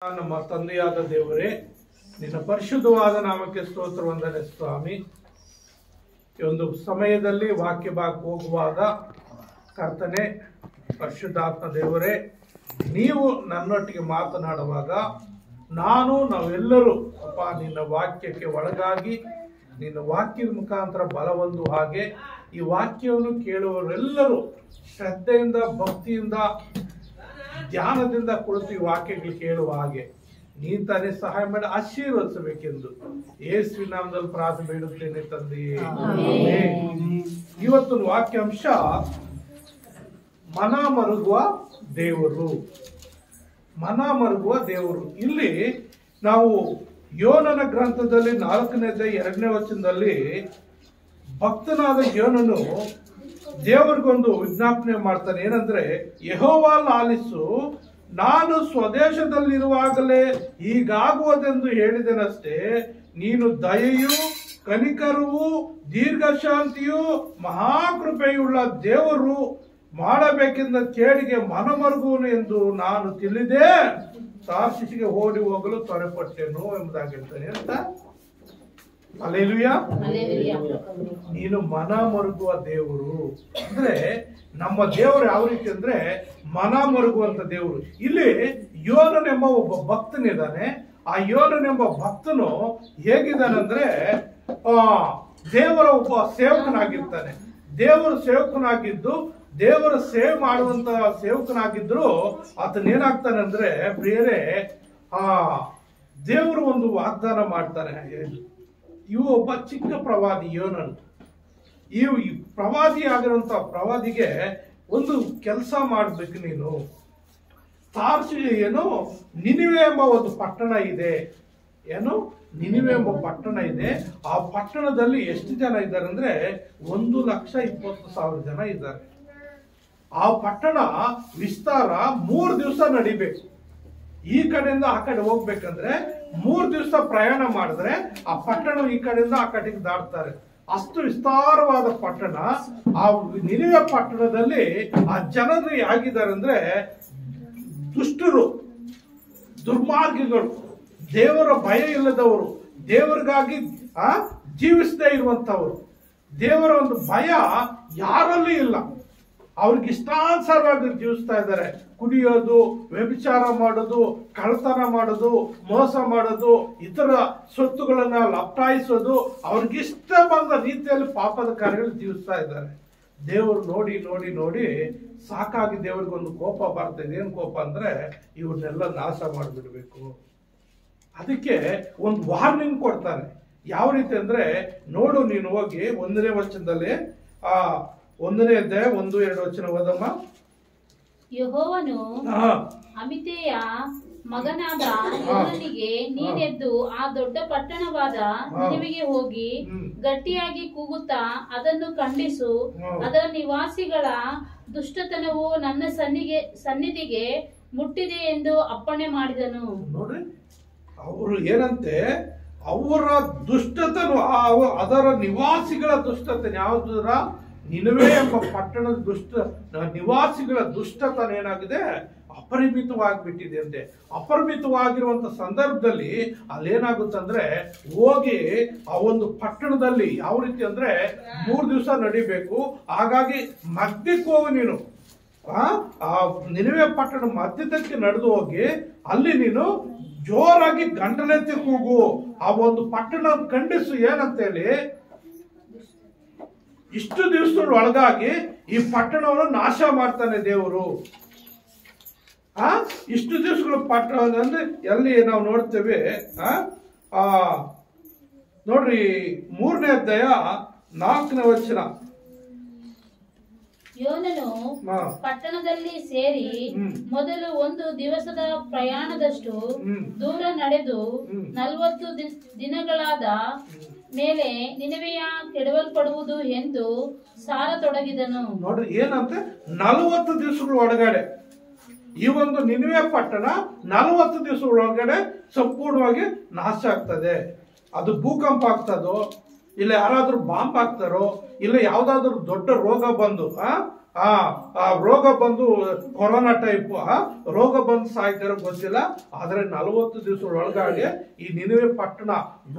ನಮ್ಮ ತಂದೆಯಾದ ದೇವರೇ, ನಿನ್ನ ಪರಿಶುದ್ಧವಾದ ನಾಮಕ್ಕೆ ಸ್ತೋತ್ರ ವಂದನೆ ಸ್ವಾಮಿ. ಈ ಒಂದು ಸಮಯದಲ್ಲಿ ವಾಕ್ಯ ಭಾಗ ಹೋಗುವಾಗ ಕರ್ತನೆ, ಪರಿಶುದ್ಧಾತ್ಮ ದೇವರೇ, ನೀವು ನನ್ನೊಟ್ಟಿಗೆ ಮಾತನಾಡುವಾಗ ನಾವೆಲ್ಲರೂ ಅಪ್ಪ ನಿನ್ನ ವಾಕ್ಯಕ್ಕೆ ಒಳಗಾಗಿ ನಿನ್ನ ವಾಕ್ಯದ ಮುಖಾಂತರ ಬಲವೊಂದು ಹಾಗೆ ಈ ವಾಕ್ಯವನ್ನು ಕೇಳುವವರೆಲ್ಲರೂ ಶ್ರದ್ಧೆಯಿಂದ, ಭಕ್ತಿಯಿಂದ, ಧ್ಯಾನದಿಂದ ಕುಳಿತು ಈ ವಾಕ್ಯಗಳು ಕೇಳುವ ಹಾಗೆ ನೀನ್ ತಾನೇ ಸಹಾಯ ಮಾಡಿ ಆಶೀರ್ವದಿಸಬೇಕೆಂದು ಯೇಸುವಿನ ನಾಮದಲ್ಲಿ ಪ್ರಾರ್ಥನೆ ಬೇಡುತ್ತೇನೆ ತಂದೆಯೇ. ಇವತ್ತು ವಾಕ್ಯಾಂಶ ಮನ ಮರುಗುವ ದೇವರು. ಮನ ಮರುಗುವ ದೇವರು. ಇಲ್ಲಿ ನಾವು ಯೋನನ ಗ್ರಂಥದಲ್ಲಿ 4ನೇ ಅಧ್ಯಾಯ 2ನೇ ವಚನದಲ್ಲಿ ಭಕ್ತನಾದ ಯೋನನು ದೇವರಿಗೊಂದು ವಿಜ್ಞಾಪನೆ ಮಾಡ್ತಾನೆ. ಏನಂದ್ರೆ, ಯೆಹೋವನ ಆಲಿಸು, ನಾನು ಸ್ವದೇಶದಲ್ಲಿರುವಾಗಲೇ ಹೀಗಾಗುವುದೆಂದು ಹೇಳಿದೆನಷ್ಟೇ. ನೀನು ದಯೆಯು, ಕನಿಕರವು, ದೀರ್ಘಶಾಂತಿಯು, ಮಹಾಕೃಪೆಯುಳ್ಳ ದೇವರು ಮಾಡಬೇಕೆಂದ ಕೇಡಿಗೆ ಮನಮರುಗುವನು ಎಂದು ನಾನು ತಿಳಿದೆ, ತಾರ್ಷೀಷಿಗೆ ಓಡಿ ಹೋಗಲು ತ್ವರೆಪಟ್ಟೆನು ಎಂಬುದಾಗಿ ಹೇಳ್ತಾನೆ ಅಂತ. ಹಲ್ಲೆಲೂಯಾ. ನೀನು ಮನ ಮರುಗುವ ದೇವರು ಅಂದ್ರೆ ನಮ್ಮ ದೇವರು ಯಾವ ರೀತಿ ಅಂದ್ರೆ ಮನ ಮರುಗುವಂತ ದೇವರು. ಇಲ್ಲಿ ಯೋನನೆಂಬ ಒಬ್ಬ ಭಕ್ತನಿದ್ದಾನೆ. ಆ ಯೋನನೆಂಬ ಭಕ್ತನು ಹೇಗಿದ್ದಾನಂದ್ರೆ ದೇವರ ಒಬ್ಬ ಸೇವಕನಾಗಿರ್ತಾನೆ. ದೇವರ ಸೇವಕನಾಗಿದ್ದು ದೇವರ ಸೇವೆ ಮಾಡುವಂತ ಸೇವಕನಾಗಿದ್ರು ಆತನೇನಾಗ್ತಾನೆ ಅಂದ್ರೆ ಪ್ರಿಯರೇ, ದೇವರು ಒಂದು ವಾಗ್ದಾನ ಮಾಡ್ತಾನೆ. ಇವು ಒಬ್ಬ ಚಿಕ್ಕ ಪ್ರವಾದಿ ಯೋನನು. ಈ ಪ್ರವಾದಿ ಆಗಿರುವಂತ ಪ್ರವಾದಿಗೆ ಒಂದು ಕೆಲಸ ಮಾಡ್ಬೇಕು ನೀನು. ತಾರ್ಷೀಷ್ ನಿನಿವೆ ಎಂಬ ಒಂದು ಪಟ್ಟಣ ಇದೆ. ನಿನಿವೆ ಎಂಬ ಪಟ್ಟಣ ಇದೆ. ಆ ಪಟ್ಟಣದಲ್ಲಿ ಎಷ್ಟು ಜನ ಇದ್ದಾರೆ ಅಂದ್ರೆ 1,20,000 ಜನ ಇದ್ದಾರೆ. ಆ ಪಟ್ಟಣ ವಿಸ್ತಾರ 3 ದಿವಸ ನಡಿಬೇಕು. ಈ ಕಡೆಯಿಂದ ಆ ಕಡೆ ಹೋಗ್ಬೇಕಂದ್ರೆ 3 ದಿವಸ ಪ್ರಯಾಣ ಮಾಡಿದ್ರೆ ಆ ಪಟ್ಟಣ ಈ ಕಡೆಯಿಂದ ಆ ಕಡೆಗೆ ದಾಟ್ತಾರೆ. ಅಷ್ಟು ವಿಸ್ತಾರವಾದ ಪಟ್ಟಣ. ಆ ನಿನಿವೆ ಪಟ್ಟಣದಲ್ಲಿ ಆ ಜನರು ಹೇಗಿದ್ದಾರೆ ಅಂದ್ರೆ ದುಷ್ಟರು, ದುರ್ಮಾರ್ಗಿಗಳು, ದೇವರ ಭಯ ಇಲ್ಲದವರು, ದೇವರಿಗಾಗಿ ಜೀವಿಸದೇ ಇರುವಂತವರು. ದೇವರ ಒಂದು ಭಯ ಯಾರಲ್ಲಿ ಇಲ್ಲ. ಅವ್ರಿಗೆ ಇಷ್ಟಾನುಸಾರವಾಗಿ ಜೀವಿಸ್ತಾ ಇದ್ದಾರೆ. ಕುಡಿಯೋದು, ವ್ಯಭಿಚಾರ ಮಾಡೋದು, ಕಳ್ಳತನ ಮಾಡೋದು, ಮೋಸ ಮಾಡೋದು, ಇತರ ಸ್ವತ್ತುಗಳನ್ನ ಲಪ್ಟಾಯಿಸೋದು, ಅವ್ರಿಗಿಷ್ಟ ಬಂದ ರೀತಿಯಲ್ಲಿ ಪಾಪದ ಕಾರ್ಯಗಳು ಜೀವಿಸ್ತಾ ಇದ್ದಾರೆ. ದೇವರು ನೋಡಿ ನೋಡಿ ನೋಡಿ ಸಾಕಾಗಿ ದೇವರಿಗೊಂದು ಕೋಪ ಬರ್ತದೆ. ಏನ್ ಕೋಪ ಅಂದ್ರೆ ಇವ್ರನ್ನೆಲ್ಲ ನಾಶ ಮಾಡಿಬಿಡ್ಬೇಕು. ಅದಕ್ಕೆ ಒಂದು ವಾರ್ನಿಂಗ್ ಕೊಡ್ತಾನೆ. ಯಾವ ರೀತಿ ಅಂದ್ರೆ, ನೋಡು, ನೀನು ಹೋಗಿ 1ನೇ ವಚನದಲ್ಲಿ 1ನೇ ಅಧ್ಯಾಯ 1-2 ವಚನ ಓದಮ್ಮ. ಯೆಹೋವನು ಅಮಿತೆಯ ಮಗನಾದ ಯೋನನಿಗೆ, ನೀನೆದ್ದು ಆ ದೊಡ್ಡ ಪಟ್ಟಣವಾದ ನಿನಿವೆಗೆ ಹೋಗಿ ಗಟ್ಟಿಯಾಗಿ ಕೂಗುತ್ತಾ ಅದನ್ನು ಖಂಡಿಸು. ಅದರ ನಿವಾಸಿಗಳ ದುಷ್ಟತನವು ನನ್ನ ಸನ್ನಿಧಿಗೆ ಮುಟ್ಟಿದೆ ಎಂದು ಅಪ್ಪಣೆ ಮಾಡಿದನು. ನೋಡ್ರಿ, ಅವರು ಏನಂತೆ, ಅವರ ದುಷ್ಟತನ, ಅದರ ನಿವಾಸಿಗಳ ದುಷ್ಟತನ ಯಾವುದರ ನಿನಿವೆ ಎಂಬ ಪಟ್ಟಣದ ನಿವಾಸಿಗಳ ದುಷ್ಟತನ ಏನಾಗಿದೆ, ಅಪರಿಮಿತವಾಗಿಬಿಟ್ಟಿದೆ ಅಂತೆ. ಅಪರಿಮಿತವಾಗಿರುವಂತ ಸಂದರ್ಭದಲ್ಲಿ ಅಲ್ಲೇನಾಗುತ್ತಂದ್ರೆ, ಹೋಗಿ ಆ ಒಂದು ಪಟ್ಟಣದಲ್ಲಿ ಯಾವ ರೀತಿ ಅಂದ್ರೆ 3 ದಿವಸ ನಡಿಬೇಕು. ಹಾಗಾಗಿ ಮಧ್ಯಕ್ಕೆ ಹೋಗಿ ನೀನು ಆ ನಿನಿವೆ ಪಟ್ಟಣ ಮಧ್ಯದಕ್ಕೆ ನಡೆದು ಹೋಗಿ ಅಲ್ಲಿ ನೀನು ಜೋರಾಗಿ ಗಂಟಲೆತ್ತಿ ಕೂಗು. ಆ ಒಂದು ಪಟ್ಟಣ ಖಂಡಿಸು. ಏನಂತೇಳಿ, ಇಷ್ಟು ದಿವಸಗಳ ಒಳಗಾಗಿ ಈ ಪಟ್ಟಣವನ್ನು ನಾಶ ಮಾಡ್ತಾನೆ ದೇವರು. ಇಷ್ಟು ದಿವಸಗಳ ಪಟ್ಟಣ ಅಂದ್ರೆ ಎಲ್ಲಿ ನಾವು ನೋಡ್ತೇವೆ. ನೋಡ್ರಿ, 3ನೇ ಅಧ್ಯಾಯ 4ನೇ ವಚನ. ಯೋನನು ಪಟ್ಟಣದಲ್ಲಿ ಸೇರಿ ಮೊದಲು 1 ದಿವಸದ ಪ್ರಯಾಣದಷ್ಟು ದೂರ ನಡೆದು 40 ದಿನಗಳಾದ ಮೇಲೆ ನಿನಿವೆಯ ಕೆಡವಲ್ಪಡುವುದು ಎಂದು ಸಾರತೊಡಗಿದನು. ನೋಡ್ರಿ, ಏನಂತೆ 40 ದಿವಸಗಳ ಒಳಗಡೆ ಈ ಒಂದು ನಿನಿವೆ ಪಟ್ಟಣ 40 ದಿವಸಗಳ ಒಳಗಡೆ ಸಂಪೂರ್ಣವಾಗಿ ನಾಶ ಆಗ್ತದೆ. ಅದು ಭೂಕಂಪ ಆಗ್ತದೋ, ಇಲ್ಲ ಯಾರಾದ್ರೂ ಬಾಂಬ್ ಹಾಕ್ತಾರೋ, ಇಲ್ಲ ಯಾವ್ದಾದ್ರು ದೊಡ್ಡ ರೋಗ ಬಂದು ಆ ರೋಗ ಬಂದು ಕೊರೋನಾ ಟೈಪ್ ರೋಗ ಬಂದು ಸಾಯ್ತಾರೋ ಗೊತ್ತಿಲ್ಲ. ಆದ್ರೆ 40 ದಿವಸದೊಳಗಾಗಿ ಈ ನಿನವೆ ಪಟ್ಟಣ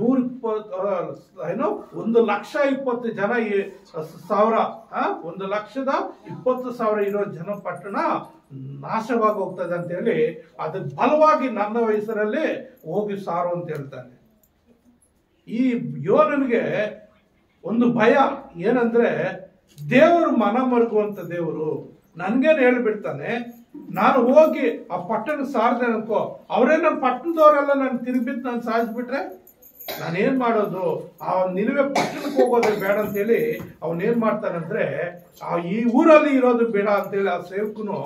1,20,000 ಜನ 1,20,000 ಇರೋ ಜನ ಪಟ್ಟಣ ನಾಶವಾಗಿ ಹೋಗ್ತದೆ ಅಂತ ಹೇಳಿ ಅದಕ್ಕೆ ಬಲವಾಗಿ ನನ್ನ ವಯಸ್ಸರಲ್ಲಿ ಹೋಗಿ ಸಾರು ಅಂತ ಹೇಳ್ತಾನೆ. ಈ ಯೋನನಿಗೆ ಒಂದು ಭಯ ಏನಂದ್ರೆ, ದೇವರು ಮನ ಮರುಗುವಂತ ದೇವರು ನನ್ಗೇನು ಹೇಳ್ಬಿಡ್ತಾನೆ, ನಾನು ಹೋಗಿ ಆ ಪಟ್ಟಣ ಸಾರದೆ ಅನ್ಕೋ, ಅವರೇ ನನ್ನ ಪಟ್ಟಣದವರೆಲ್ಲ ನಾನು ತಿರುಗಿಬಿಟ್ಟು ನಾನು ಸಾಯಿಸ್ಬಿಟ್ರೆ ನಾನೇನ್ ಮಾಡೋದು? ಆ ನಿನವೆ ಪಟ್ಟಣಕ್ಕೆ ಹೋಗೋದೇ ಬೇಡ ಅಂತೇಳಿ ಅವನೇನ್ ಮಾಡ್ತಾನಂದ್ರೆ, ಈ ಊರಲ್ಲಿ ಇರೋದು ಬೇಡ ಅಂತೇಳಿ ಆ ಸೇವಕನು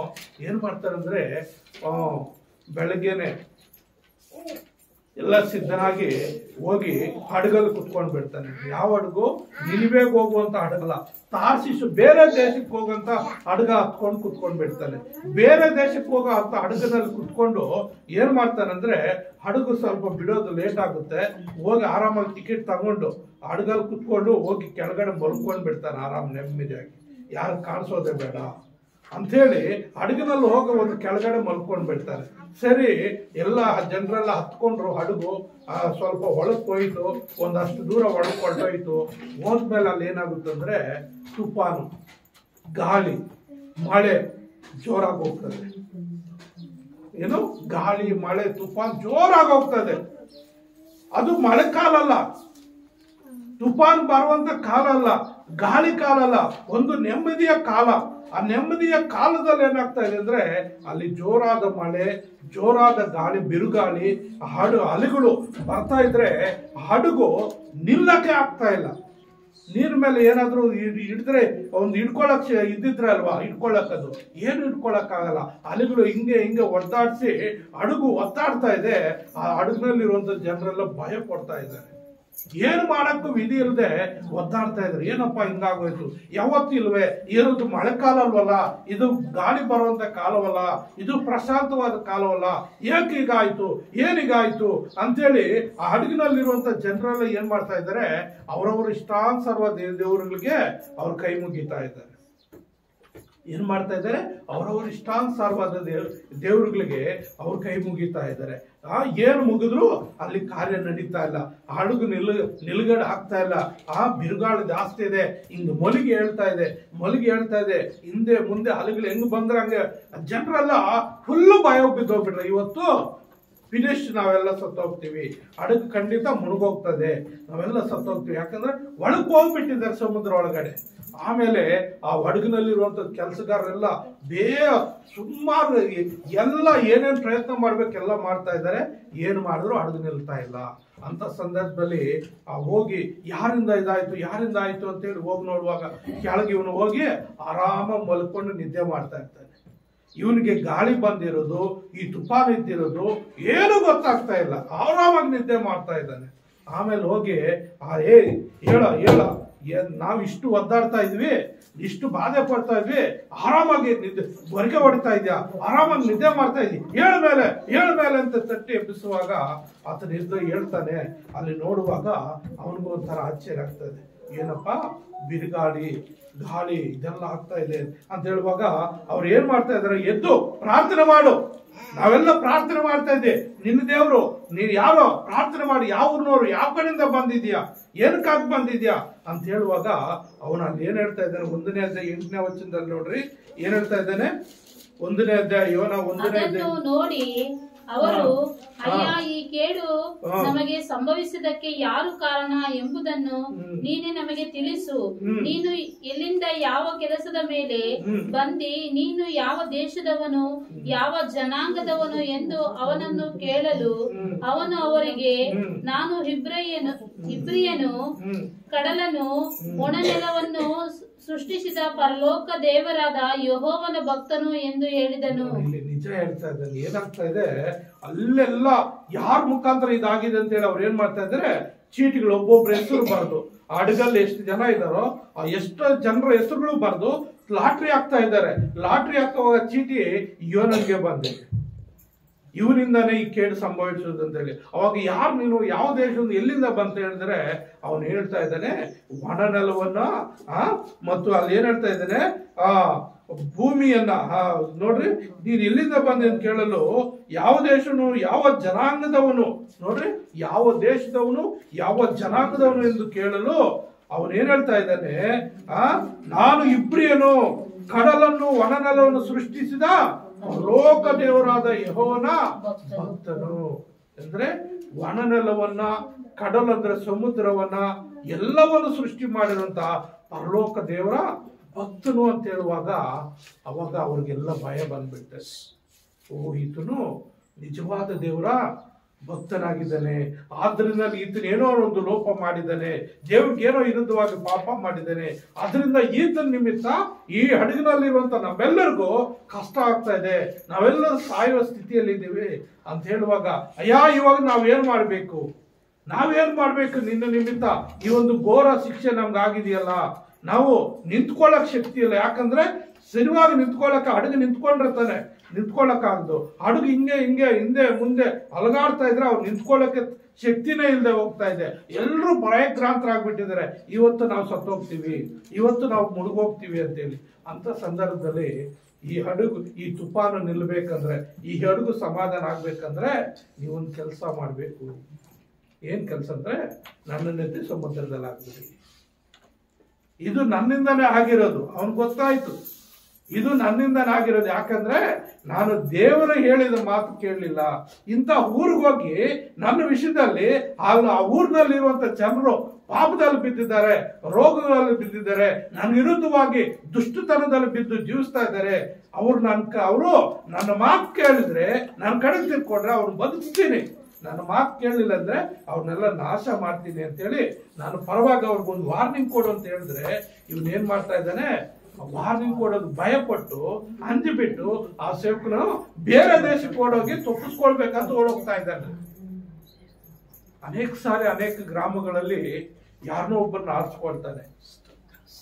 ಏನ್ ಮಾಡ್ತಾನಂದ್ರೆ, ಬೆಳಗ್ಗೆನೆ ಎಲ್ಲ ಸಿದ್ಧನಾಗಿ ಹೋಗಿ ಹಡಗಲ್ಲಿ ಕುತ್ಕೊಂಡು ಬಿಡ್ತಾನೆ. ಯಾವ ಹಡಗು? ನಿನಿವೆಗೆ ಹೋಗುವಂತ ಹಡಗಲ್ಲ, ತಾರ್ಸಿಸು ಬೇರೆ ದೇಶಕ್ಕೆ ಹೋಗುವಂತ ಹಡಗ ಹತ್ಕೊಂಡು ಕುತ್ಕೊಂಡು ಬಿಡ್ತಾನೆ. ಬೇರೆ ದೇಶಕ್ಕೆ ಹೋಗೋ ಅಂತ ಹಡಗದಲ್ಲಿ ಕುತ್ಕೊಂಡು ಏನ್ ಮಾಡ್ತಾನಂದ್ರೆ, ಹಡಗು ಸ್ವಲ್ಪ ಬಿಡೋದು ಲೇಟ್ ಆಗುತ್ತೆ, ಹೋಗಿ ಆರಾಮಾಗಿ ಟಿಕೆಟ್ ತಗೊಂಡು ಹಡಗಲ್ಲಿ ಕುತ್ಕೊಂಡು ಹೋಗಿ ಕೆಳಗಡೆ ಮಲ್ಕೊಂಡ್ ಬಿಡ್ತಾನೆ ಆರಾಮ್ ನೆಮ್ಮದಿಯಾಗಿ, ಯಾರು ಕಾಣಿಸೋದೇ ಬೇಡ ಅಂಥೇಳಿ ಹಡಗಿನಲ್ಲಿ ಹೋಗಿ ಒಂದು ಕೆಳಗಡೆ ಮಲ್ಕೊಂಡ್ ಬಿಡ್ತಾರೆ. ಸರಿ, ಎಲ್ಲ ಜನರೆಲ್ಲ ಹತ್ಕೊಂಡ್ರು, ಹಡಗು ಸ್ವಲ್ಪ ಒಳಗೆ ಹೋಯ್ತು, ಒಂದಷ್ಟು ದೂರ ಒಳಗೆ ಹೊರಟೋಯ್ತು. ಹೋದ್ಮೇಲೆ ಅಲ್ಲಿ ಏನಾಗುತ್ತಂದ್ರೆ, ತುಫಾನು, ಗಾಳಿ, ಮಳೆ ಜೋರಾಗಿ ಹೋಗ್ತದೆ. ಏನು? ಗಾಳಿ, ಮಳೆ, ತುಫಾನ್ ಜೋರಾಗಿ ಹೋಗ್ತದೆ. ಅದು ಮಳೆಕಾಲ ಅಲ್ಲ, ತುಫಾನ್ ಬರುವಂತ ಕಾಲ ಅಲ್ಲ, ಗಾಳಿ ಕಾಲ ಅಲ್ಲ, ಒಂದು ನೆಮ್ಮದಿಯ ಕಾಲ. ಆ ನೆಮ್ಮದಿಯ ಕಾಲದಲ್ಲಿ ಏನಾಗ್ತಾ ಇದೆ ಅಂದ್ರೆ, ಅಲ್ಲಿ ಜೋರಾದ ಮಳೆ, ಜೋರಾದ ಗಾಳಿ, ಬಿರುಗಾಳಿ, ಅಲೆಗಳು ಬರ್ತಾ ಇದ್ರೆ ಹಡಗು ನಿಲ್ಲಕ್ಕೆ ಆಗ್ತಾ ಇಲ್ಲ. ನೀರ್ ಮೇಲೆ ಏನಾದ್ರು ಹಿಡಿದ್ರೆ ಒಂದು ಹಿಡ್ಕೊಳಕ್ ಇದ್ದಿದ್ರೆ ಅಲ್ವಾ ಹಿಡ್ಕೊಳಕ್ಕದು, ಏನು ಹಿಡ್ಕೊಳಕ್ ಆಗಲ್ಲ. ಅಲೆಗಳು ಹಿಂಗೆ ಒದ್ದಾಡಿಸಿ ಹಡಗು ಒತ್ತಾಡ್ತಾ ಇದೆ. ಆ ಹಡಗಿನಲ್ಲಿರುವಂತ ಜನರೆಲ್ಲ ಭಯ ಪಡ್ತಾ ಇದ್ದಾರೆ. ಏನು ಮಾಡಕ್ಕೂ ವಿಧಿ ಇಲ್ಲದೆ ಒದ್ದಾಡ್ತಾ ಇದ್ರು. ಏನಪ್ಪ ಹಿಂಗಾಗೋಯ್ತು? ಯಾವತ್ತಿಲ್ವೇ ಇರೋದು ಮಳೆಕಾಲ ಅಲ್ವಲ್ಲ, ಇದು ಗಾಳಿ ಬರುವಂತ ಕಾಲವಲ್ಲ, ಇದು ಪ್ರಶಾಂತವಾದ ಕಾಲವಲ್ಲ, ಏಕೆ ಹೀಗಾಯ್ತು, ಏನಿಗಾಯ್ತು ಅಂತೇಳಿ ಆ ಹಡಗಿನಲ್ಲಿರುವಂತ ಜನರೆಲ್ಲ ಏನ್ ಮಾಡ್ತಾ ಇದ್ದಾರೆ, ಅವರವರ ಇಷ್ಟಾನುಸಾರ ದೇವರುಗಳಿಗೆ ಅವ್ರ ಕೈ ಮುಗಿತಾ ಇದ್ದಾರೆ. ಏನ್ ಮಾಡ್ತಾ ಇದ್ದಾರೆ? ಅವರವ್ರ ಇಷ್ಟಾನುಸಾರವಾದ ದೇವರುಗಳಿಗೆ ಅವ್ರ ಕೈ ಮುಗಿತಾ ಇದ್ದಾರೆ. ಏನು ಮುಗಿದ್ರು ಅಲ್ಲಿ ಕಾರ್ಯ ನಡೀತಾ ಇಲ್ಲ, ಹಡಗು ನಿಲುಗಡೆ ಆಗ್ತಾ ಇಲ್ಲ. ಬಿರುಗಾಳಿ ಜಾಸ್ತಿ ಇದೆ, ಹಿಂಗ್ ಮೊಲಿಗೆ ಹೇಳ್ತಾ ಇದೆ, ಹಿಂದೆ ಮುಂದೆ ಅಲೆಗಳು ಹೆಂಗ್ ಬಂದ್ರೆ ಹಂಗೆ ಜನರೆಲ್ಲ ಫುಲ್ ಭಯ ಬಿದ್ದೋಗ್ಬಿಟ್ರೆ, ಇವತ್ತು ಫಿನಿಶ್, ನಾವೆಲ್ಲ ಸತ್ತೋಗ್ತೀವಿ, ಹಡಗು ಖಂಡಿತ ಮುಳುಗೋಗ್ತದೆ, ನಾವೆಲ್ಲ ಸತ್ತೋಗ್ತೀವಿ. ಯಾಕಂದ್ರೆ ಒಳಗೆ ಹೋಗ್ಬಿಟ್ಟಿದ್ದಾರೆ ಸಮುದ್ರ ಒಳಗಡೆ. ಆಮೇಲೆ ಆ ಹಡಗಿನಲ್ಲಿರುವಂತ ಕೆಲಸಗಾರರೆಲ್ಲ ಸುಮಾರು ಎಲ್ಲ ಏನೇನು ಪ್ರಯತ್ನ ಮಾಡ್ಬೇಕೆಲ್ಲ ಮಾಡ್ತಾ ಇದ್ದಾರೆ, ಏನು ಮಾಡಿದ್ರು ಹಡಗು ನಿಲ್ತಾ ಇಲ್ಲ. ಅಂತ ಸಂದರ್ಭದಲ್ಲಿ ಹೋಗಿ ಯಾರಿಂದ ಆಯ್ತು ಅಂತೇಳಿ ಹೋಗಿ ನೋಡುವಾಗ ಕೆಳಗೆ ಇವನು ಹೋಗಿ ಆರಾಮಾಗಿ ಮಲ್ಕೊಂಡು ನಿದ್ದೆ ಮಾಡ್ತಾ ಇರ್ತಾನೆ. ಇವನಿಗೆ ಗಾಳಿ ಬಂದಿರೋದು, ಈ ತುಫಾನ್ ಇದ್ದಿರೋದು ಏನು ಗೊತ್ತಾಗ್ತಾ ಇಲ್ಲ, ಆರಾಮಾಗಿ ನಿದ್ದೆ ಮಾಡ್ತಾ ಇದ್ದಾನೆ. ಆಮೇಲೆ ಹೋಗಿ ಹೇಳ ನಾವ್ ಇಷ್ಟು ಒದ್ದಾಡ್ತಾ ಇದ್ವಿ, ಇಷ್ಟು ಬಾಧೆ ಪಡ್ತಾ ಇದ್ವಿ, ಆರಾಮಾಗಿ ನಿದ್ದೆ ಹೊರಗೆ ಹೊಡಿತಾ ಇದ್ಯಾ, ಆರಾಮಾಗಿ ನಿದ್ದೆ ಮಾಡ್ತಾ ಇದ್ವಿ, ಏಳ ಮೇಲೆ ಅಂತ ತಟ್ಟಿ ಎಬ್ಬಿಸುವಾಗ ಆತನ ಎದ್ದು ಹೇಳ್ತಾನೆ. ಅಲ್ಲಿ ನೋಡುವಾಗ ಅವನಿಗೂ ಒಂಥರ ಆಶ್ಚರ್ಯ ಆಗ್ತದೆ. ಏನಪ್ಪಾ ಬಿರುಗಾಳಿ, ಗಾಳಿ ಇದೆಲ್ಲ ಆಗ್ತಾ ಇದೆ ಅಂತ ಹೇಳುವಾಗ ಅವ್ರು ಏನ್ ಮಾಡ್ತಾ ಇದಾರೆ, ಎದ್ದು ಪ್ರಾರ್ಥನೆ ಮಾಡು, ನಾವೆಲ್ಲ ಪ್ರಾರ್ಥನೆ ಮಾಡ್ತಾ ಇದ್ದೆ, ನಿನ್ನ ದೇವ್ರು ನೀನ್ ಯಾರೋ ಪ್ರಾರ್ಥನೆ ಮಾಡಿ, ಯಾವ ಊರಿನವರು, ಯಾವ ಕಡೆಯಿಂದ ಬಂದಿದ್ಯಾ, ಏನಕ್ಕಾಗಿ ಬಂದಿದ್ಯಾ ಅಂತ ಹೇಳುವಾಗ ಅವನು ಅಲ್ಲಿ ಏನ್ ಹೇಳ್ತಾ ಇದ್ದಾನೆ, 1ನೇ ಅಧ್ಯಾಯ 8ನೇ ವಚನದಲ್ಲಿ ನೋಡ್ರಿ ಏನ್ ಹೇಳ್ತಾ ಇದ್ದಾನೆ. 1ನೇ ಅಧ್ಯಾಯ ಯೋನ 1ನೇ ಅಧ್ಯಾಯ ನೋಡಿ ಅವರು, ಅಯ್ಯ, ಈ ಕೇಡು ನಮಗೆ ಸಂಭವಿಸಿದ್ದಕ್ಕೆ ಯಾರು ಕಾರಣ ಎಂಬುದನ್ನು ನೀನೇ ನಮಗೆ ತಿಳಿಸು. ನೀನು ಎಲ್ಲಿಂದ ಯಾವ ಕೆಲಸದ ಮೇಲೆ ಬಂದಿ, ನೀನು ಯಾವ ದೇಶದವನು, ಯಾವ ಜನಾಂಗದವನು ಎಂದು ಅವನನ್ನು ಕೇಳಲು ಅವನು ಅವರಿಗೆ, ನಾನು ಇಬ್ರಿಯನು, ಕಡಲನ್ನು ಒಣನೆಲವನ್ನು ಸೃಷ್ಟಿಸಿದ ಪರಲೋಕ ದೇವರಾದ ಯೆಹೋವನ ಭಕ್ತನು ಎಂದು ಹೇಳಿದನು. ನಿಜ ಹೇಳ್ತಾ ಇದ್ದಾನೆ. ಏನಾಗ್ತಾ ಇದೆ, ಅಲ್ಲೆಲ್ಲ ಯಾರ ಮುಖಾಂತರ ಇದಾಗಿದೆ ಅಂತ ಹೇಳಿ ಅವ್ರು ಏನ್ ಮಾಡ್ತಾ ಇದ್ದಾರೆ, ಚೀಟಿಗಳು ಒಬ್ಬೊಬ್ರ ಹೆಸರು ಬರೆದು, ಹಡಗಲ್ಲಿ ಎಷ್ಟು ಜನ ಇದ್ದಾರೋ ಎಷ್ಟು ಜನರ ಹೆಸರುಗಳು ಬರೆದು ಲಾಟ್ರಿ ಹಾಕ್ತಾ ಇದ್ದಾರೆ. ಲಾಟ್ರಿ ಹಾಕುವಾಗ ಚೀಟಿ ಯೋನನ್ಗೆ ಬಂದಿದೆ. ಇವನಿಂದಾನೇ ಈ ಕೇಡು ಸಂಭವಿಸುವುದು ಅಂತ ಹೇಳಿ. ಅವಾಗ ಯಾರು ನೀನು ಯಾವ ದೇಶದಿಂದ ಎಲ್ಲಿಂದ ಬಂತ ಹೇಳಿದ್ರೆ ಅವನು ಹೇಳ್ತಾ ಇದ್ದಾನೆ ಒಣ ನೆಲವನ್ನ ಮತ್ತು ಅಲ್ಲಿ ಏನ್ ಹೇಳ್ತಾ ಇದ್ದಾನೆ ಭೂಮಿಯನ್ನ ನೋಡ್ರಿ ನೀನ್ ಎಲ್ಲಿಂದ ಬಂದೆ ಅಂತ ಕೇಳಲು ಯಾವ ದೇಶನು ಯಾವ ಜನಾಂಗದವನು ನೋಡ್ರಿ ಯಾವ ದೇಶದವನು ಯಾವ ಜನಾಂಗದವನು ಎಂದು ಕೇಳಲು ಅವನೇನ್ ಹೇಳ್ತಾ ಇದ್ದಾನೆ ನಾನು ಇಬ್ರಿಯನು ಕಡಲನ್ನು ಒಣನೆಲವನ್ನು ಸೃಷ್ಟಿಸಿದ ಲೋಕ ದೇವರಾದ ಯೆಹೋವನ ಭಕ್ತನು. ಅಂದ್ರೆ ಒಣನೆಲವನ್ನ ಕಡಲ ಅಂದ್ರೆ ಸಮುದ್ರವನ್ನ ಎಲ್ಲವನ್ನು ಸೃಷ್ಟಿ ಮಾಡಿರುವಂತ ಪರಲೋಕ ದೇವರ ಭಕ್ತನು ಅಂತ ಹೇಳುವಾಗ ಅವಾಗ ಅವ್ರಿಗೆಲ್ಲ ಭಯ ಬಂದ್ಬಿಡ್ತಾರೆ. ಓ ಈತನು ನಿಜವಾದ ದೇವರ ಭಕ್ತನಾಗಿದ್ದಾನೆ, ಆದ್ರಿಂದ ಈತನೇನೋ ಒಂದು ಲೋಪ ಮಾಡಿದ್ದಾನೆ, ದೇವ್ರಿಗೇನೋ ವಿರುದ್ಧವಾಗಿ ಪಾಪ ಮಾಡಿದ್ದಾನೆ, ಅದರಿಂದ ಈತನ ನಿಮಿತ್ತ ಈ ಹಡಗಿನಲ್ಲಿರುವಂತ ನಮ್ಮೆಲ್ಲರಿಗೂ ಕಷ್ಟ ಆಗ್ತಾ ಇದೆ, ನಾವೆಲ್ಲರೂ ಸಾಯುವ ಸ್ಥಿತಿಯಲ್ಲಿ ಇದ್ದೀವಿ ಅಂತ ಹೇಳುವಾಗ ಇವಾಗ ನಾವೇನ್ ಮಾಡ್ಬೇಕು ನಿನ್ನ ನಿಮಿತ್ತ ಈ ಒಂದು ಘೋರ ಶಿಕ್ಷೆ ನಮ್ಗಾಗಿದೆಯಲ್ಲ, ನಾವು ನಿಂತ್ಕೊಳ್ಳಕ್ ಶಕ್ತಿ ಇಲ್ಲ. ಯಾಕಂದ್ರೆ ಸರಿಯಾಗಿ ನಿಂತ್ಕೊಳ್ಳಕ ಹಡಗು ನಿಂತ್ಕೊಂಡ್ರೆ ತಾನೆ ನಿಂತ್ಕೊಳ್ಳಕ್ಕಾಗ್ದು. ಹಡಗು ಹಿಂಗೆ ಹಿಂದೆ ಮುಂದೆ ಅಲಗಾಡ್ತಾ ಇದ್ರೆ ಅವ್ರು ನಿಂತ್ಕೊಳ್ಳಕ್ಕೆ ಶಕ್ತಿನೇ ಇಲ್ಲದೆ ಹೋಗ್ತಾ ಇದೆ. ಎಲ್ಲರೂ ಭಯಗ್ರಾಂತರಾಗ್ಬಿಟ್ಟಿದ್ದಾರೆ. ಇವತ್ತು ನಾವು ಸತ್ತೋಗ್ತೀವಿ, ಇವತ್ತು ನಾವು ಮುಳುಗೋಗ್ತೀವಿ ಅಂತೇಳಿ. ಅಂತ ಸಂದರ್ಭದಲ್ಲಿ ಈ ಹಡಗು ಈ ತುಫಾನು ನಿಲ್ಬೇಕಂದ್ರೆ, ಈ ಹಡಗು ಸಮಾಧಾನ ಆಗ್ಬೇಕಂದ್ರೆ ನೀವೊಂದು ಕೆಲಸ ಮಾಡ್ಬೇಕು. ಏನ್ ಕೆಲಸ ಅಂದ್ರೆ ನನ್ನನ್ನೆತ್ತಿ ಸಮುದ್ರದಲ್ಲಿ ಹಾಕ್ಬಿಡಿ. ಇದು ನನ್ನಿಂದನೇ ಆಗಿರೋದು. ಅವನ್ ಗೊತ್ತಾಯ್ತು ಇದು ನನ್ನಿಂದನೇ ಆಗಿರೋದು. ಯಾಕಂದ್ರೆ ನಾನು ದೇವರು ಹೇಳಿದ ಮಾತು ಕೇಳಲಿಲ್ಲ. ಇಂಥ ಊರಿಗೋಗಿ ನನ್ನ ವಿಷಯದಲ್ಲಿ ಆ ಊರಿನಲ್ಲಿರುವಂತ ಜನರು ಪಾಪದಲ್ಲಿ ಬಿದ್ದಿದ್ದಾರೆ, ರೋಗಗಳಲ್ಲಿ ಬಿದ್ದಿದ್ದಾರೆ, ನನ್ನ ವಿರುದ್ಧವಾಗಿ ದುಷ್ಟತನದಲ್ಲಿ ಬಿದ್ದು ಜೀವಿಸ್ತಾ ಇದ್ದಾರೆ. ಅವರು ನನ್ನ ಮಾತು ಕೇಳಿದ್ರೆ ನನ್ನ ಕಡೆಗೆ ತಿಳ್ಕೊಂಡ್ರೆ ಅವ್ರು ಬದುಕ್ತೀನಿ, ನನ್ನ ಮಾತು ಕೇಳಲಿಲ್ಲ ಅಂದ್ರೆ ಅವ್ರನ್ನೆಲ್ಲ ನಾಶ ಮಾಡ್ತೀನಿ ಅಂತೇಳಿ ನಾನು ಪರವಾಗಿ ಅವ್ರಿಗೊಂದು ವಾರ್ನಿಂಗ್ ಕೊಡು ಅಂತ ಹೇಳಿದ್ರೆ ಇವನೇನ್ ಮಾಡ್ತಾ ಇದ್ದಾನೆ, ವಾರ್ನಿಂಗ್ ಕೊಡೋದು ಭಯಪಟ್ಟು ಅಂಜಿಬಿಟ್ಟು ಆ ಸೇವಕನು ಬೇರೆ ದೇಶಕ್ಕೆ ಓಡೋಗಿ ತಪ್ಪಿಸ್ಕೊಳ್ಬೇಕಂತ ಓಡೋಗ್ತಾ ಇದ್ದಾನೆ. ಅನೇಕ ಸಾರಿ ಅನೇಕ ಗ್ರಾಮಗಳಲ್ಲಿ ಯಾರನ್ನೋ ಒಬ್ಬರನ್ನ ಆರಿಸ್ಕೊಳ್ತಾನೆ.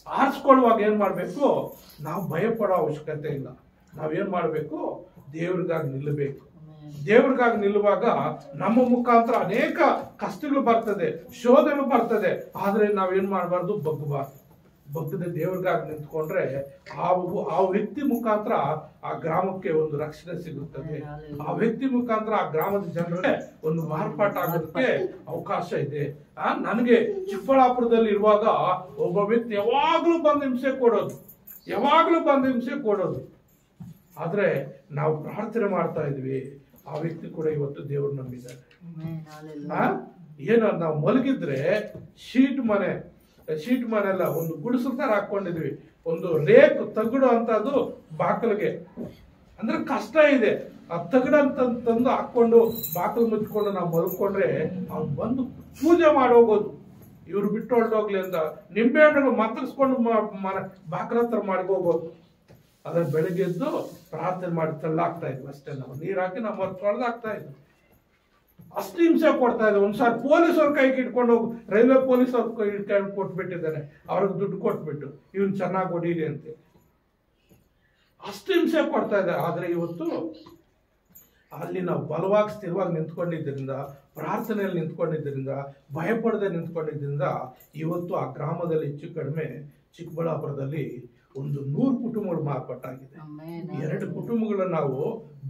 ಆರಿಸ್ಕೊಳ್ಳುವಾಗ ಏನ್ ಮಾಡ್ಬೇಕು, ನಾವು ಭಯಪಡೋ ಅವಶ್ಯಕತೆ ಇಲ್ಲ. ನಾವೇನ್ ಮಾಡ್ಬೇಕು, ದೇವ್ರಿಗಾಗಿ ನಿಲ್ಲಬೇಕು. ದೇವ್ರಿಗಾಗಿ ನಿಲ್ಲುವಾಗ ನಮ್ಮ ಮುಖಾಂತರ ಅನೇಕ ಕಷ್ಟಗಳು ಬರ್ತದೆ, ಶೋಧನೆ ಬರ್ತದೆ. ಆದ್ರೆ ನಾವೇನ್ ಮಾಡಬಾರ್ದು, ಬಗ್ಗದೆ ದೇವ್ರಿಗಾಗಿ ನಿಂತ್ಕೊಂಡ್ರೆ ಆ ವ್ಯಕ್ತಿ ಮುಖಾಂತರ ಆ ಗ್ರಾಮಕ್ಕೆ ಒಂದು ರಕ್ಷಣೆ ಸಿಗುತ್ತದೆ. ಆ ವ್ಯಕ್ತಿ ಮುಖಾಂತರ ಆ ಗ್ರಾಮದ ಜನರಿಗೆ ಒಂದು ಮಾರ್ಪಾಟ ಆಗೋದಕ್ಕೆ ಅವಕಾಶ ಇದೆ. ನನಗೆ ಚಿಕ್ಕಬಳ್ಳಾಪುರದಲ್ಲಿ ಇರುವಾಗ ಒಬ್ಬ ವ್ಯಕ್ತಿ ಯಾವಾಗ್ಲೂ ಬಂದು ಹಿಂಸೆ ಕೊಡೋದು. ಆದ್ರೆ ನಾವು ಪ್ರಾರ್ಥನೆ ಮಾಡ್ತಾ ಇದ್ವಿ, ಆ ವ್ಯಕ್ತಿ ಕೂಡ ಇವತ್ತು ದೇವ್ರು ನಂಬಿದ್ದಾರೆ. ಏನೋ ನಾವು ಮಲಗಿದ್ರೆ ಶೀಟ್ ಮನೆಲ್ಲ ಒಂದು ಗುಡಿಸಲು ತರ ಹಾಕೊಂಡಿದ್ವಿ, ಒಂದು ರೇಕ್ ತಗಡು ಅಂತದ್ದು ಬಾಕಲಿಗೆ. ಅಂದ್ರೆ ಕಷ್ಟ ಇದೆ, ಆ ತಗಡಂತ ತಂದು ಹಾಕೊಂಡು ಬಾಕಲು ಮುಚ್ಕೊಂಡು ನಾವು ಮಲ್ಕೊಂಡ್ರೆ ಅವ್ನು ಬಂದು ಪೂಜೆ ಮಾಡೋಗೋದು. ಇವ್ರು ಬಿಟ್ಟು ಹೊರಟೋಗ್ಲಿ ಅಂತ ನಿಂಬೆ ಹಣ್ಣು ಮತ್ತರಿಸ್ಕೊಂಡು ಬಾಕಲ ಹತ್ರ ಮಾಡ್ಕೋಬಹುದು. ಅದ್ರ ಬೆಳಗ್ಗೆ ಎದ್ದು ಪ್ರಾರ್ಥನೆ ಮಾಡಿ ತಳ್ಳಾಗ್ತಾ ಇದ್ವಿ ಅಷ್ಟೇ. ನಾವು ನೀರ್ ಹಾಕಿ ನಾವು ತೊಳೆದಾಗ್ತಾ ಇದ್ವಿ. ಅಷ್ಟು ಹಿಂಸೆ ಕೊಡ್ತಾ ಇದ್ವಿ. ಒಂದ್ಸಾರಿ ಪೊಲೀಸವ್ರ ಕೈಗೆ ಇಟ್ಕೊಂಡು ಹೋಗಿ ರೈಲ್ವೆ ಪೊಲೀಸ್ ಅವ್ರ ಕೈ ಕೊಟ್ಬಿಟ್ಟಿದ್ದಾನೆ, ಅವ್ರಿಗೆ ದುಡ್ಡು ಕೊಟ್ಬಿಟ್ಟು ಇವನ್ ಚೆನ್ನಾಗಿ ಹೊಡೀಲಿ ಅಂತ. ಅಷ್ಟು ಹಿಂಸೆ ಕೊಡ್ತಾ ಇದ್ದಾರೆ. ಆದ್ರೆ ಇವತ್ತು ಅಲ್ಲಿ ನಾವು ಬಲವಾಗಿ ಸ್ಥಿರವಾಗಿ ನಿಂತ್ಕೊಂಡಿದ್ದರಿಂದ, ಪ್ರಾರ್ಥನೆಯಲ್ಲಿ ನಿಂತ್ಕೊಂಡಿದ್ದರಿಂದ, ಭಯಪಡದೆ ನಿಂತ್ಕೊಂಡಿದ್ದರಿಂದ ಇವತ್ತು ಆ ಗ್ರಾಮದಲ್ಲಿ ಹೆಚ್ಚು ಕಡಿಮೆ ಚಿಕ್ಕಬಳ್ಳಾಪುರದಲ್ಲಿ ಒಂದು 100 ಕುಟುಂಬಗಳು ಮಾರ್ಪಾಟಾಗಿದೆ. 2 ಕುಟುಂಬಗಳನ್ನ ನಾವು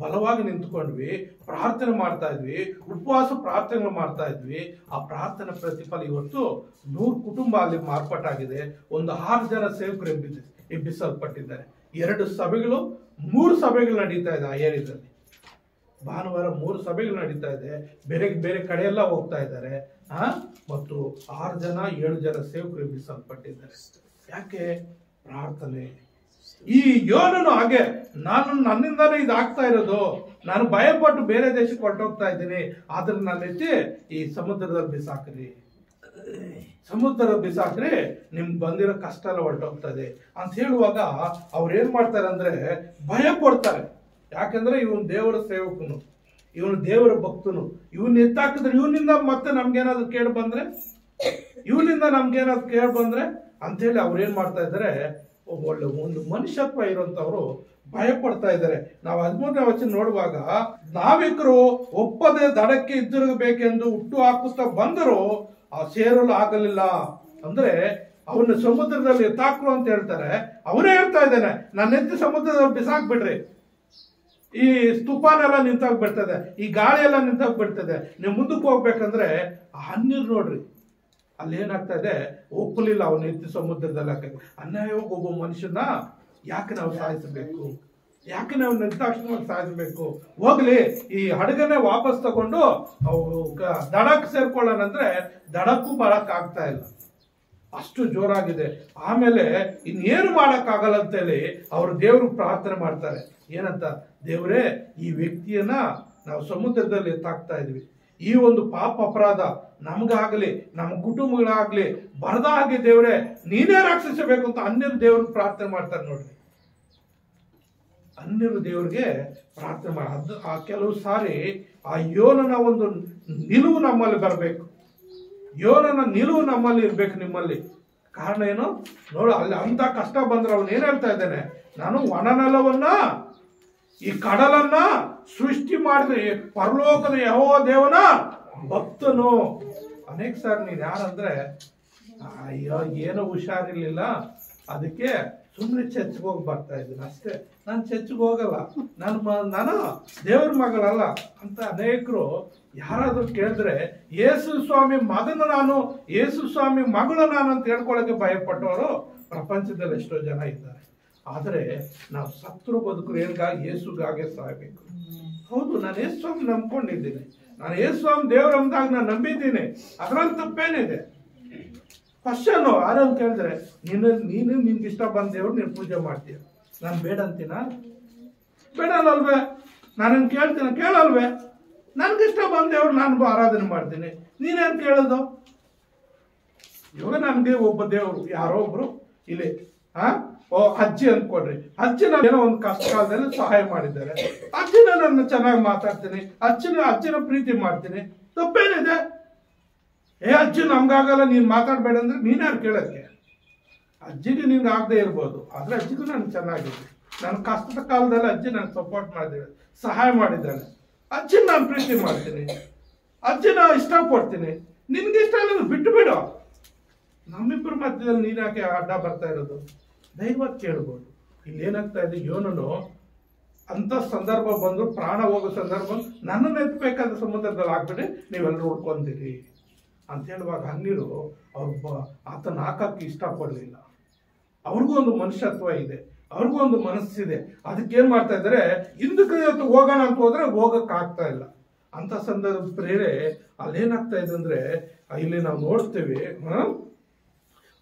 ಬಲವಾಗಿ ನಿಂತ್ಕೊಂಡ್ವಿ, ಪ್ರಾರ್ಥನೆ ಮಾಡ್ತಾ ಇದ್ವಿ, ಉಪವಾಸ ಪ್ರಾರ್ಥನೆ ಮಾಡ್ತಾ ಇದ್ವಿ. ಆ ಪ್ರಾರ್ಥನೆ ಪ್ರತಿಫಲ ಇವತ್ತು 100 ಕುಟುಂಬ ಅಲ್ಲಿ ಮಾರ್ಪಾಟಾಗಿದೆ. ಒಂದು 6 ಜನ ಸೇವಕರು ಎಬ್ಬಿಸಲ್ಪಟ್ಟಿದ್ದಾರೆ. 2 ಸಭೆಗಳು 3 ಸಭೆಗಳು ನಡೀತಾ ಇದೆ ಆ ಏರಿಯಾದಲ್ಲಿ. ಭಾನುವಾರ 3 ಸಭೆಗಳು ನಡೀತಾ ಇದೆ. ಬೇರೆ ಕಡೆ ಎಲ್ಲ ಹೋಗ್ತಾ ಇದ್ದಾರೆ. ಮತ್ತು 6 ಜನ 7 ಜನ ಸೇವಕರು ಎಬ್ಬಿಸಲ್ಪಟ್ಟಿದ್ದಾರೆ. ಯಾಕೆ? ಪ್ರಾರ್ಥನೆ. ಈ ಯೋನನು ಹಾಗೆ, ನನ್ನಿಂದಾನೇ ಇದಾಗ್ತಾ ಇರೋದು, ನಾನು ಭಯಪಟ್ಟು ಬೇರೆ ದೇಶಕ್ಕೆ ಹೊರಟೋಗ್ತಾ ಇದ್ದೀನಿ, ಆದ್ರೆ ನಾನು ಎತ್ತಿ ಈ ಸಮುದ್ರದಲ್ಲಿ ಬಿಸಾಕ್ರಿ, ನಿಮ್ಗೆ ಬಂದಿರೋ ಕಷ್ಟ ಎಲ್ಲ ಹೊರಟೋಗ್ತದೆ ಅಂತ ಹೇಳುವಾಗ ಅವ್ರು ಏನ್ ಮಾಡ್ತಾರೆ ಅಂದ್ರೆ ಭಯ ಕೊಡ್ತಾರೆ. ಯಾಕಂದ್ರೆ ಇವನು ದೇವರ ಸೇವಕನು, ಇವನು ದೇವರ ಭಕ್ತನು, ಇವನ್ ಎತ್ತಾಕಿದ್ರೆ ಇವನಿಂದ ಮತ್ತೆ ನಮ್ಗೇನಾದ್ರು ಕೇಳಿ ಬಂದ್ರೆ ಅಂತೇಳಿ ಅವ್ರೇನ್ ಮಾಡ್ತಾ ಇದ್ದಾರೆ, ಒಳ್ಳೆ ಒಂದು ಮನುಷ್ಯತ್ವ ಇರುವಂತವ್ರು ಭಯ ಪಡ್ತಾ ಇದ್ದಾರೆ. ನಾವು 13ನೇ ವಚನ ನೋಡುವಾಗ, ನಾವಿಕರು ಒಪ್ಪದೆ ದಡಕ್ಕೆ ಹಿಂದಿರುಗಬೇಕೆಂದು ಹುಟ್ಟು ಹಾಕುತ್ತಾ ಬಂದರೂ ಆ ಸೇರಲು ಆಗಲಿಲ್ಲ. ಅಂದ್ರೆ ಅವನ್ನ ಸಮುದ್ರದಲ್ಲಿ ಎತ್ತಾಕ್ರು ಅಂತ ಹೇಳ್ತಾರೆ. ಅವನೇ ಹೇಳ್ತಾ ಇದ್ದಾನೆ, ನನ್ನ ಎತ್ತಿ ಸಮುದ್ರದಲ್ಲಿ ಬಿಸಾಕ್ಬಿಡ್ರಿ, ಈ ತುಫಾನೆಲ್ಲ ನಿಂತೋಗ್ಬಿಡ್ತದೆ, ಈ ಗಾಳಿ ಎಲ್ಲ ನಿಂತೋಗ್ಬಿಡ್ತದೆ, ನೀವು ಮುಂದಕ್ಕೆ ಹೋಗ್ಬೇಕಂದ್ರೆ ಆ ಹನ್ನೀರು ನೋಡ್ರಿ, ಅಲ್ಲಿ ಏನಾಗ್ತಾ ಇದೆ, ಒಪ್ಪಲಿಲ್ಲ ಅವನ ಎತ್ತಿ ಸಮುದ್ರದಲ್ಲಿ ಹಾಕಕ್ಕೆ. ಅನ್ಯಾಯವಾಗಿ ಒಬ್ಬ ಮನುಷ್ಯನ ಯಾಕೆ ನಾವು ಸಾಯಿಸಬೇಕು, ಯಾಕೆ ನಾವು ನಿರ್ದಾಕ್ಷಿಣ್ಯವಾಗಿ ಸಾಯಿಸಬೇಕು? ಹೋಗ್ಲಿ, ಈ ಹಡಗನೆ ವಾಪಸ್ ತಗೊಂಡು ದಡಕ್ಕೆ ಸೇರ್ಕೊಳ್ಳೋಣ ಅಂದ್ರೆ ದಡಕ್ಕೂ ಬರಕ್ ಆಗ್ತಾ ಇಲ್ಲ, ಅಷ್ಟು ಜೋರಾಗಿದೆ. ಆಮೇಲೆ ಇನ್ನೇನು ಮಾಡಕ್ಕಾಗಲ್ಲ ಅಂತೇಳಿ ಅವರು ದೇವ್ರು ಪ್ರಾರ್ಥನೆ ಮಾಡ್ತಾರೆ. ಏನಂತ? ದೇವ್ರೇ, ಈ ವ್ಯಕ್ತಿಯನ್ನ ನಾವು ಸಮುದ್ರದಲ್ಲಿ ಎತ್ತಾಕ್ತಾ ಇದ್ವಿ, ಈ ಒಂದು ಪಾಪ ಅಪರಾಧ ನಮ್ಗಾಗ್ಲಿ ನಮ್ಮ ಕುಟುಂಬಗಳಾಗ್ಲಿ ಬರದ ಹಾಗೆ ದೇವ್ರೆ ನೀನೇ ರಕ್ಷಿಸಬೇಕು ಅಂತ ಅನ್ಯರು ದೇವ್ರಿಗೆ ಪ್ರಾರ್ಥನೆ ಮಾಡ್ತಾರೆ. ನೋಡ್ರಿ, ಅನ್ಯರು ದೇವ್ರಿಗೆ ಪ್ರಾರ್ಥನೆ ಮಾಡ ಅದು ಆ ಕೆಲವು ಸಾರಿ ಆ ಯೋನನ ಒಂದು ನಿಲುವು ನಮ್ಮಲ್ಲಿ ಬರಬೇಕು, ಯೋನನ ನಿಲುವು ನಮ್ಮಲ್ಲಿ ಇರ್ಬೇಕು, ನಿಮ್ಮಲ್ಲಿ. ಕಾರಣ ಏನು ನೋಡು, ಅಲ್ಲಿ ಅಂತ ಕಷ್ಟ ಬಂದ್ರೆ ಅವನು ಏನ್ ಹೇಳ್ತಾ ಇದ್ದಾನೆ, ನಾನು ಒಣನೆಲವನ್ನ ಈ ಕಡಲನ್ನ ಸೃಷ್ಟಿ ಮಾಡಿದ್ರೆ ಪರಲೋಕದ ಯೆಹೋವ ದೇವನ ಭಕ್ತನು. ಅನೇಕ ಸಾರಿ ನೀನ್ ಯಾರಂದ್ರೆ, ಅಯ್ಯೋ ಏನೋ ಹುಷಾರಿರ್ಲಿಲ್ಲ, ಅದಕ್ಕೆ ಸುಮ್ಮನೆ ಚರ್ಚ್ಗೆ ಹೋಗಿ ಬರ್ತಾ ಇದ್ದೀನಿ ಅಷ್ಟೇ, ನಾನು ಚರ್ಚ್ಗೆ ಹೋಗಲ್ಲ, ನಾನು ದೇವ್ರ ಮಗಳಲ್ಲ ಅಂತ ಅನೇಕರು ಯಾರಾದ್ರೂ ಕೇಳಿದ್ರೆ, ಯೇಸು ಸ್ವಾಮಿ ಮಗನ ನಾನು, ಯೇಸು ಸ್ವಾಮಿ ಮಗಳು ನಾನು ಅಂತ ಹೇಳ್ಕೊಳ್ಳೋಕೆ ಭಯಪಟ್ಟವರು ಪ್ರಪಂಚದಲ್ಲಿ ಎಷ್ಟೋ ಜನ ಇದ್ದಾರೆ. ಆದರೆ ನಾವು ಸತ್ರು ಬದುಕರು ಏನ್ಗಾಗಿ? ಯೇಸುಗಾಗೆ ಸಾಯ್ಬೇಕು. ಹೌದು, ನಾನು ಯೇಸು ಸ್ವಾಮಿ ನಂಬ್ಕೊಂಡಿದ್ದೀನಿ, ನಾನು ಯೇಸು ಸ್ವಾಮಿ ದೇವ್ರ ಅಂದಾಗ ನಾನು ನಂಬಿದ್ದೀನಿ, ಅದ್ರಲ್ಲಿ ತಪ್ಪೇನಿದೆ? ಕ್ವಶನ್ ಯಾರನ್ನು ಕೇಳಿದ್ರೆ, ನೀನು ನಿನ್ಗೆ ಇಷ್ಟ ಬಂದ ದೇವ್ರು ನೀನು ಪೂಜೆ ಮಾಡ್ತೀಯ, ನಾನು ಬೇಡ ಅಂತೀನ? ಬೇಡಲ್ವೇ? ನಾನು ಕೇಳ್ತೀನಿ, ಕೇಳಲ್ವೇ? ನನ್ಗಿಷ್ಟ ಬಂದ ದೇವ್ರು ನಾನು ಆರಾಧನೆ ಮಾಡ್ತೀನಿ, ನೀನೇನು ಕೇಳೋದು? ಇವಾಗ ನನಗೆ ಒಬ್ಬ ದೇವರು ಯಾರೋ ಒಬ್ರು ಇಲ್ಲಿ ಅಜ್ಜಿ ಅಂದ್ಕೊಡ್ರಿ, ಅಜ್ಜಿನ ಏನೋ ಒಂದು ಕಷ್ಟ ಕಾಲದಲ್ಲಿ ಸಹಾಯ ಮಾಡಿದ್ದಾರೆ, ಅಜ್ಜಿನ ನನ್ನ ಚೆನ್ನಾಗಿ ಮಾತಾಡ್ತೀನಿ, ಅಜ್ಜಿನ ಪ್ರೀತಿ ಮಾಡ್ತೀನಿ, ತಪ್ಪೇನಿದೆ? ಅಜ್ಜಿ ನಮ್ಗಾಗಲ್ಲ ನೀನ್ ಮಾತಾಡ್ಬೇಡ ಅಂದ್ರೆ ನೀನ್ಯಾರು ಕೇಳಕ್ಕೆ? ಅಜ್ಜಿಗೆ ನಿನ್ಗೆ ಆಗದೆ ಇರ್ಬೋದು, ಆದ್ರೆ ಅಜ್ಜಿಗೂ ನನ್ಗೆ ಚೆನ್ನಾಗಿದೆ, ನನ್ನ ಕಷ್ಟದ ಕಾಲದಲ್ಲಿ ಅಜ್ಜಿ ನನ್ಗೆ ಸಪೋರ್ಟ್ ಮಾಡಿದ್ದಾಳೆ, ಸಹಾಯ ಮಾಡಿದ್ದಾಳೆ, ಅಜ್ಜಿನ ನಾನು ಪ್ರೀತಿ ಮಾಡ್ತೀನಿ, ಅಜ್ಜಿನ ಇಷ್ಟಪಡ್ತೀನಿ, ನಿನ್ಗೆ ಇಷ್ಟ ಇಲ್ಲ ಬಿಟ್ಟು ಬಿಡು. ನಮ್ಮಿಬ್ಬರ ಮಧ್ಯದಲ್ಲಿ ನೀನ್ ಯಾಕೆ ಅಡ್ಡ ಬರ್ತಾ ಇರೋದು? ದೈವತ್ ಕೇಳ್ಬೋದು. ಇಲ್ಲಿ ಏನಾಗ್ತಾ ಇದೆ, ಯೋನನು ಅಂತ ಸಂದರ್ಭ ಬಂದು ಪ್ರಾಣ ಹೋಗೋ ಸಂದರ್ಭ, ನನ್ನನ್ನು ಎತ್ತಬೇಕಾದ ಸಮುದ್ರದಲ್ಲಿ ಹಾಕ್ಬಿಟ್ಟು ನೀವೆಲ್ಲರೂ ಉಳ್ಕೊಂತೀರಿ ಅಂತ ಹೇಳುವಾಗ ಹನ್ನೀರು ಆತನ ಹಾಕಕ್ಕೆ ಇಷ್ಟಪಡಲಿಲ್ಲ. ಅವ್ರಿಗೂ ಒಂದು ಮನುಷ್ಯತ್ವ ಇದೆ, ಅವ್ರಿಗೂ ಒಂದು ಮನಸ್ಸಿದೆ. ಅದಕ್ಕೇನ್ ಮಾಡ್ತಾ ಇದ್ದಾರೆ, ಹಿಂದಕ್ಕೆ ಹೋಗೋಣ ಅಂತ ಹೋದ್ರೆ ಹೋಗಕ್ ಆಗ್ತಾ ಇಲ್ಲ. ಅಂತ ಸಂದರ್ಭ ಪ್ರೇರೆ ಅಲ್ಲೇನಾಗ್ತಾ ಇದೆ ಅಂದ್ರೆ, ಇಲ್ಲಿ ನಾವು ನೋಡ್ತೇವೆ,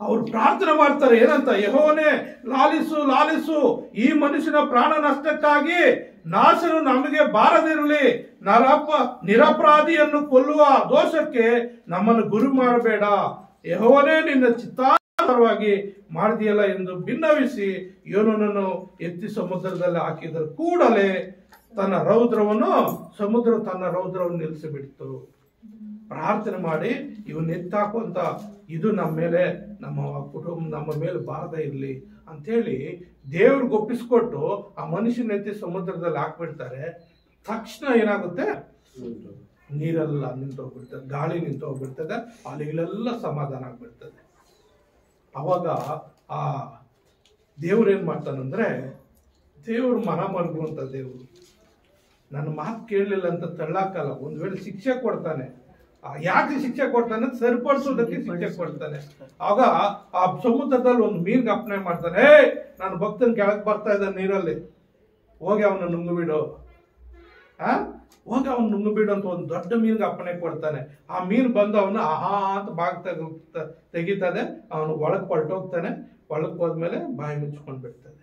ಅವ್ರು ಪ್ರಾರ್ಥನೆ ಮಾಡ್ತಾರೆ. ಏನಂತ? ಯೆಹೋವನೇ ಲಾಲಿಸು, ಲಾಲಿಸು, ಈ ಮನುಷ್ಯನ ಪ್ರಾಣ ನಷ್ಟಕ್ಕಾಗಿ ನಾಶನು ನಮಗೆ ಬಾರದಿರಲಿ, ನಿರಪರಾಧಿಯನ್ನು ಕೊಲ್ಲುವ ದೋಷಕ್ಕೆ ನಮ್ಮನ್ನು ಗುರಿ ಮಾಡಬೇಡ, ಯೆಹೋವನೇ ನಿನ್ನ ಚಿತ್ತಾರವಾಗಿ ಮಾಡಿದೆಯಲ್ಲ ಎಂದು ಭಿನ್ನವಿಸಿ ಯೋನನನ್ನು ಎತ್ತಿ ಸಮುದ್ರದಲ್ಲಿ ಹಾಕಿದ ಕೂಡಲೇ ಸಮುದ್ರ ತನ್ನ ರೌದ್ರವನ್ನು ನಿಲ್ಲಿಸಿಬಿಡ್ತು. ಪ್ರಾರ್ಥನೆ ಮಾಡಿ ಇವನ್ನ ಎತ್ತಾಕುವಂತ ಇದು ನಮ್ಮ ಮೇಲೆ, ನಮ್ಮ ಕುಟುಂಬ ನಮ್ಮ ಮೇಲೆ ಬಾರದೇ ಇರಲಿ ಅಂತೇಳಿ ದೇವ್ರಿಗೆ ಒಪ್ಪಿಸ್ಕೊಟ್ಟು ಆ ಮನುಷ್ಯನ ಎತ್ತಿ ಸಮುದ್ರದಲ್ಲಿ ಹಾಕ್ಬಿಡ್ತಾರೆ. ತಕ್ಷಣ ಏನಾಗುತ್ತೆ, ನೀರೆಲ್ಲ ನಿಂತೋಗ್ಬಿಡ್ತದೆ, ಗಾಳಿ ನಿಂತೋಗ್ಬಿಡ್ತದೆ, ಅಲೆಗಳೆಲ್ಲ ಸಮಾಧಾನ ಆಗ್ಬಿಡ್ತದೆ. ಅವಾಗ ಆ ದೇವ್ರು ಏನ್ ಮಾಡ್ತಾನಂದ್ರೆ, ದೇವ್ರು ಮನ ಮರುಗುವಂತ ದೇವ್ರು, ನನ್ನ ಮಾತು ಕೇಳಲಿಲ್ಲ ಅಂತ ತಳ್ಳಾಕಲ್ಲ. ಒಂದ್ ವೇಳೆ ಶಿಕ್ಷೆ ಕೊಡ್ತಾನೆ, ಯಾಕೆ ಶಿಕ್ಷೆ ಕೊಡ್ತಾನೆ? ಸರಿಪಡಿಸೋದಕ್ಕೆ ಶಿಕ್ಷೆ ಕೊಡ್ತಾನೆ. ಆಗ ಆ ಸಮುದ್ರದಲ್ಲಿ ಒಂದು ಮೀನ್ಗೆ ಅಪ್ಪಣೆ ಮಾಡ್ತಾನೆ, ನನ್ನ ಭಕ್ತನ ಕೆಳಗೆ ಬರ್ತಾ ಇದ್ದ ನೀರಲ್ಲಿ, ಹೋಗಿ ಅವನ ನುಂಗುಬಿಡು, ಹೋಗಿ ಅವ್ನು ನುಂಗುಬಿಡು ಅಂತ ಒಂದು ದೊಡ್ಡ ಮೀನ್ಗೆ ಅಪ್ಪಣೆ ಕೊಡ್ತಾನೆ. ಆ ಮೀನು ಬಂದು ಅವನು ಆಹಾ ಅಂತ ಬಾಗ್ ತೆಗಿತಾನೆ, ಅವನು ಒಳಗ್ ಹೊರಟೋಗ್ತಾನೆ. ಒಳಗ್ ಹೋದ್ಮೇಲೆ ಬಾಯಿ ಮುಚ್ಕೊಂಡ್ ಬಿಡ್ತದೆ.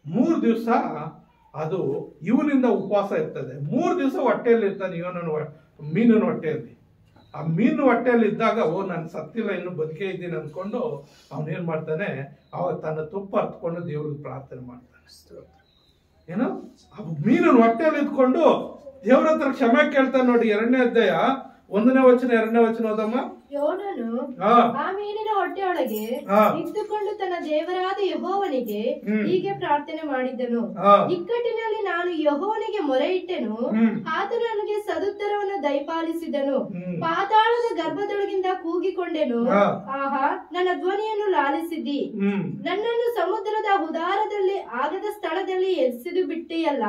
3 ದಿವಸ ಅದು ಇವನಿಂದ ಉಪವಾಸ ಇರ್ತದೆ. 3 ದಿವಸ ಹೊಟ್ಟೆಯಲ್ಲಿ ಇರ್ತಾನೆ ಇವನ ಮೀನಿನ ಹೊಟ್ಟೆಯಲ್ಲಿ. ಆ ಮೀನು ಹೊಟ್ಟೆಯಲ್ಲಿ ಇದ್ದಾಗ, ನಾನು ಸತ್ತಿಲ್ಲ, ಇನ್ನು ಬದುಕೇ ಇದ್ದೀನಿ ಅನ್ಕೊಂಡು ಅವನೇನ್ ಮಾಡ್ತಾನೆ, ಅವಾಗ ತನ್ನ ತುಪ್ಪ ಹತ್ಕೊಂಡು ದೇವ್ರಿಗೆ ಪ್ರಾರ್ಥನೆ ಮಾಡ್ತಾನೆ. ಮೀನಿನ ಹೊಟ್ಟೆಯಲ್ಲಿ ಇದ್ಕೊಂಡು ದೇವ್ರ ಹತ್ರ ಕ್ಷಮೆ ಕೇಳ್ತಾನೆ. ನೋಡಿ, 2ನೇ ಅಧ್ಯಾಯ 1ನೇ ವಚನ 2ನೇ ವಚನ ಓದಮ್ಮ. ಯೋನನು ಹಾ ಆ ಮೀನಿನ ಹೊಟ್ಟೆಯೊಳಗೆ ಹಾ. ಇದ್ದುಕೊಂಡು ತನ್ನ ದೇವರಾದ ಯೆಹೋವನಿಗೆ ಹೀಗೆ ಪ್ರಾರ್ಥನೆ ಮಾಡಿದ್ದನು. ಹಾ. ಇಕ್ಕಟ್ಟಿನಲ್ಲಿ ನಾನು ಯೆಹೋವನಿಗೆ ಮೊರೆ ಇಟ್ಟೆನು, ಆತನು ನನಗೆ ಸದುತ್ತರವನ್ನು ದಯಪಾಲಿಸಿದನು. ಪಾತಾಳದ ಗರ್ಭದೊಳಗಿಂದ ಕೂಗಿಕೊಂಡೆನು, ಆಹಾ ನನ್ನ ಧ್ವನಿಯನ್ನು ಲಾಲಿಸಿದ್ದಿ. ನನ್ನನ್ನು ಸಮುದ್ರದ ಉದಾರದಲ್ಲಿ ಆಗದ ಸ್ಥಳದಲ್ಲಿ ಎಸೆದು ಬಿಟ್ಟಿಯಲ್ಲ.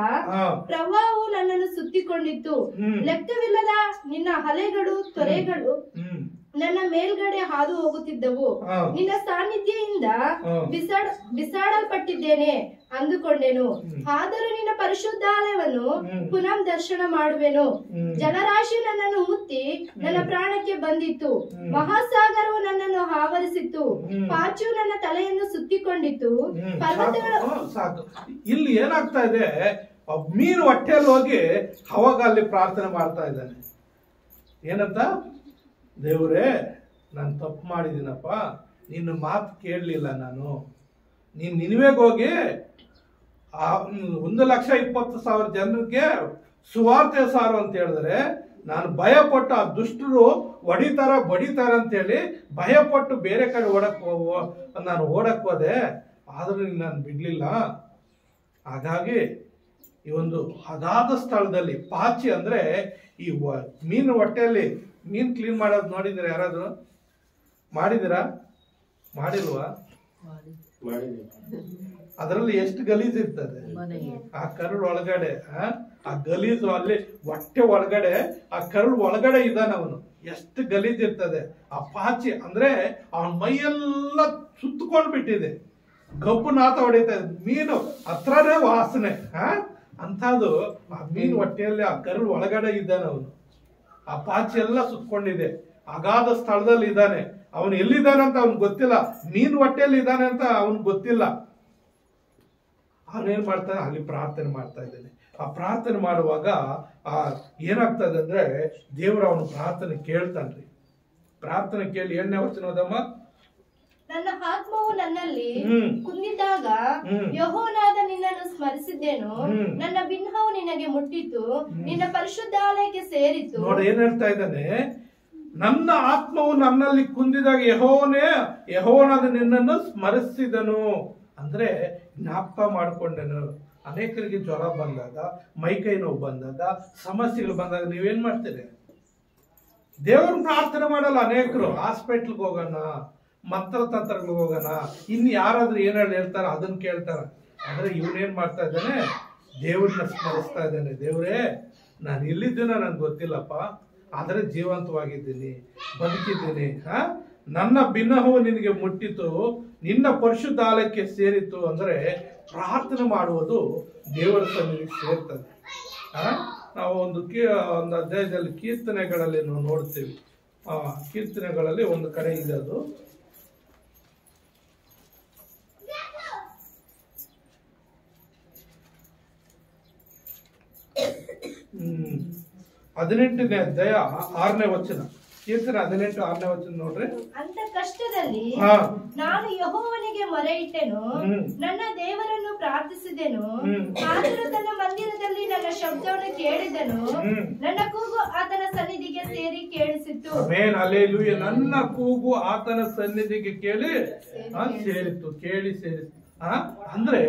ಪ್ರವಾಹವು ನನ್ನನ್ನು ಸುತ್ತಿಕೊಂಡಿತ್ತು. ಲೆಕ್ಕವಿಲ್ಲದ ನಿನ್ನ ಅಲೆಗಳು ತೊರೆಗಳು ನನ್ನ ಮೇಲ್ಗಡೆ ಹಾದು ಹೋಗುತ್ತಿದ್ದವು. ನಿನ್ನ ಸಾನ್ನಿಧ್ಯದಿಂದ ಬಿಸಾಡಲ್ಪಟ್ಟಿದ್ದೇನೆ ಅಂದುಕೊಂಡೆನು. ಆದರೂ ನಿನ್ನ ಪರಿಶುದ್ಧಾಲಯವನ್ನು ಪುನಃ ದರ್ಶನ ಮಾಡುವೆನು. ಜಲರಾಶಿ ನನ್ನನ್ನು ಮುತ್ತಿ ನನ್ನ ಪ್ರಾಣಕ್ಕೆ ಬಂದಿತ್ತು. ಮಹಾಸಾಗರವು ನನ್ನನ್ನು ಆವರಿಸಿತ್ತು. ಪಾಚು ನನ್ನ ತಲೆಯನ್ನು ಸುತ್ತಿಕೊಂಡಿತ್ತು. ಸಾಕು. ಇಲ್ಲಿ ಏನಾಗ್ತಾ ಇದೆ, ಮೀನು ಹೊಟ್ಟೆಯಲ್ಲಿ ಹೋಗಿ ಅವಾಗ ಅಲ್ಲಿ ಪ್ರಾರ್ಥನೆ ಮಾಡ್ತಾ ಇದ್ದಾನೆ. ಏನಂತ? ದೇವರೇ, ನಾನು ತಪ್ಪು ಮಾಡಿದ್ದೀನಪ್ಪ, ನಿನ್ನ ಮಾತು ಕೇಳಲಿಲ್ಲ. ನಾನು ನೀನು ನಿನವೇಗೆ ಹೋಗಿ 1,20,000 ಜನರಿಗೆ ಸುವಾರ್ತೆ ಸಾರು ಅಂತ ಹೇಳಿದ್ರೆ ನಾನು ಭಯಪಟ್ಟು ಆ ದುಷ್ಟರು ಬಡಿತಾರ ಅಂತೇಳಿ ಭಯಪಟ್ಟು ಬೇರೆ ಕಡೆ ನಾನು ಓಡಕ್ ಹೋದೆ. ಆದ್ರೂ ನಾನು ಬಿಡ್ಲಿಲ್ಲ. ಹಾಗಾಗಿ ಈ ಒಂದು ಅಗಾಧ ಸ್ಥಳದಲ್ಲಿ ಪಾಚಿ ಅಂದ್ರೆ ಈ ಮೀನು ಹೊಟ್ಟೆಯಲ್ಲಿ ಮೀನ್ ಕ್ಲೀನ್ ಮಾಡೋದು ನೋಡಿದಿರ? ಯಾರಾದ್ರೂ ಮಾಡಿದಿರಾ? ಮಾಡಿಲ್ವಾ? ಅದರಲ್ಲಿ ಎಷ್ಟು ಗಲೀಜ್ ಇರ್ತದೆ ಆ ಕರುಳು ಒಳಗಡೆ. ಆ ಗಲೀಜು ಅಲ್ಲಿ ಹೊಟ್ಟೆ ಒಳಗಡೆ, ಆ ಕರುಳು ಒಳಗಡೆ ಇದ್ದಾನೆ ಅವನು. ಎಷ್ಟು ಗಲೀಜ್ ಇರ್ತದೆ ಆ ಪಾಚಿ ಅಂದ್ರೆ. ಅವನ ಮೈಯೆಲ್ಲ ಸುತ್ತಕೊಂಡ್ ಬಿಟ್ಟಿದೆ, ಗಬ್ಬು ನಾತ ಹೊಡಿತಾ ಇದೆ. ಮೀನು ಹತ್ರನೇ ವಾಸನೆ. ಅಂಥದ್ದು ಆ ಮೀನು ಹೊಟ್ಟೆಯಲ್ಲಿ ಆ ಕರುಳು ಒಳಗಡೆ ಇದ್ದಾನೆ ಅವನು. ಆ ಪಾಚಿ ಎಲ್ಲ ಸುತ್ಕೊಂಡಿದೆ. ಅಗಾಧ ಸ್ಥಳದಲ್ಲಿ ಇದ್ದಾನೆ. ಅವನು ಎಲ್ಲಿದ್ದಾನೆ ಅಂತ ಅವ್ನಿಗೆ ಗೊತ್ತಿಲ್ಲ. ಮೀನು ಹೊಟ್ಟೆಯಲ್ಲಿ ಇದ್ದಾನೆ ಅಂತ ಅವ್ನಿಗೆ ಗೊತ್ತಿಲ್ಲ. ಅವನೇನ್ ಮಾಡ್ತಾನೆ? ಅಲ್ಲಿ ಪ್ರಾರ್ಥನೆ ಮಾಡ್ತಾ ಇದ್ದಾನೆ. ಆ ಪ್ರಾರ್ಥನೆ ಮಾಡುವಾಗ ಏನಾಗ್ತದೆ ಅಂದ್ರೆ ದೇವರು ಅವನು ಪ್ರಾರ್ಥನೆ ಕೇಳ್ತಾನ್ರಿ. ಪ್ರಾರ್ಥನೆ ಕೇಳಿ 8ನೇ ವಚನ ಓದಮ್ಮ. ನನ್ನ ಆತ್ಮವು ನನ್ನಲ್ಲಿ ಕುಂದಿದ್ದಾಗ ಯೆಹೋವನಾದ ನಿನ್ನನ್ನು ಸ್ಮರಿಸಿದ್ದೇನು. ನನ್ನ ಬಿನ್ನಹವು ನಿನಗೆ ಮುಟ್ಟಿತು, ನಿನ್ನ ಪರಿಶುದ್ಧಾಲಯಕ್ಕೆ ಸೇರಿತು. ನೋಡಿ ಏನ್ ಹೇಳ್ತಾ ಇದ್ದಾನೆ? ನನ್ನ ಆತ್ಮವು ನನ್ನಲ್ಲಿ ಕುಂದಿದಾಗ ಯೆಹೋವನಾದ ನಿನ್ನನ್ನು ಸ್ಮರಿಸಿದನು ಅಂದ್ರೆ ಜ್ಞಾಪಕ ಮಾಡ್ಕೊಂಡೆನು. ಅನೇಕರಿಗೆ ಜ್ವರ ಬಂದಾಗ, ಮೈಕೈ ನೋವು ಬಂದಾಗ, ಸಮಸ್ಯೆಗಳು ಬಂದಾಗ ನೀವೇನ್ ಮಾಡ್ತೀರಿ? ದೇವ್ರನ್ನ ಪ್ರಾರ್ಥನೆ ಮಾಡಲ್ಲ. ಅನೇಕರು ಹಾಸ್ಪಿಟ್ಲ್ಗೆ ಹೋಗೋಣ, ಮಂತ್ರ ತಂತ್ರಗಳಿಗೆ ಹೋಗೋಣ, ಇನ್ನು ಯಾರಾದ್ರೂ ಏನಾದ್ರು ಹೇಳ್ತಾರ ಅದನ್ನ ಕೇಳ್ತಾರ. ಆದ್ರೆ ಇವನೇನ್ ಮಾಡ್ತಾ ಇದ್ದಾನೆ? ದೇವ್ರನ್ನ ಸ್ಮರಿಸ್ತಾ ಇದ್ದಾನೆ. ದೇವ್ರೇ, ನಾನು ಎಲ್ಲಿದ್ದೀನೋ ನನ್ಗೆ ಗೊತ್ತಿಲ್ಲಪ್ಪ, ಆದ್ರೆ ಜೀವಂತವಾಗಿದ್ದೀನಿ, ಬದುಕಿದ್ದೀನಿ. ನನ್ನ ಬಿನ್ನಹವು ನಿನಗೆ ಮುಟ್ಟಿತು, ನಿನ್ನ ಪರಿಶುದ್ಧಾಲಯಕ್ಕೆ ಸೇರಿತು ಅಂದ್ರೆ ಪ್ರಾರ್ಥನೆ ಮಾಡುವುದು ದೇವರ ಸನ್ನಿಧಿಗೆ ಸೇರ್ತದೆ. ನಾವು ಒಂದು ಅಧ್ಯಾಯದಲ್ಲಿ ಕೀರ್ತನೆಗಳಲ್ಲಿ ನಾವು ನೋಡ್ತೀವಿ. ಕೀರ್ತನೆಗಳಲ್ಲಿ ಒಂದು ಕಡೆ ಇದೆ, ಅದು 18ನೇ ಅಧ್ಯಾಯ 6ನೇ ವಚನ. ಕೀರ್ತನೆ 18 6ನೇ ವಚನ ನೋಡ್ರಿ. ಅಂತ ಕಷ್ಟದಲ್ಲಿ ನಾನು ಯೆಹೋವನಿಗೆ ಮೊರೆ ಇಟ್ಟೆನು, ನನ್ನ ದೇವರನ್ನು ಪ್ರಾರ್ಥಿಸಿದೆನು. ಆತನು ತನ್ನ ಮಂದಿರದಲ್ಲಿ ನನ್ನ ಶಬ್ದವನ್ನು ಕೇಳಿದನು, ನನ್ನ ಕೂಗು ಆತನ ಸನ್ನಿಧಿಗೆ ಸೇರಿ ಕೇಳಿಸಿತು. Amen, hallelujah. ನನ್ನ ಕೂಗು ಆತನ ಸನ್ನಿಧಿಗೆ ಸೇರಿತು, ಕೇಳಿ ಸೇರಿತು. ಅಂದ್ರೆ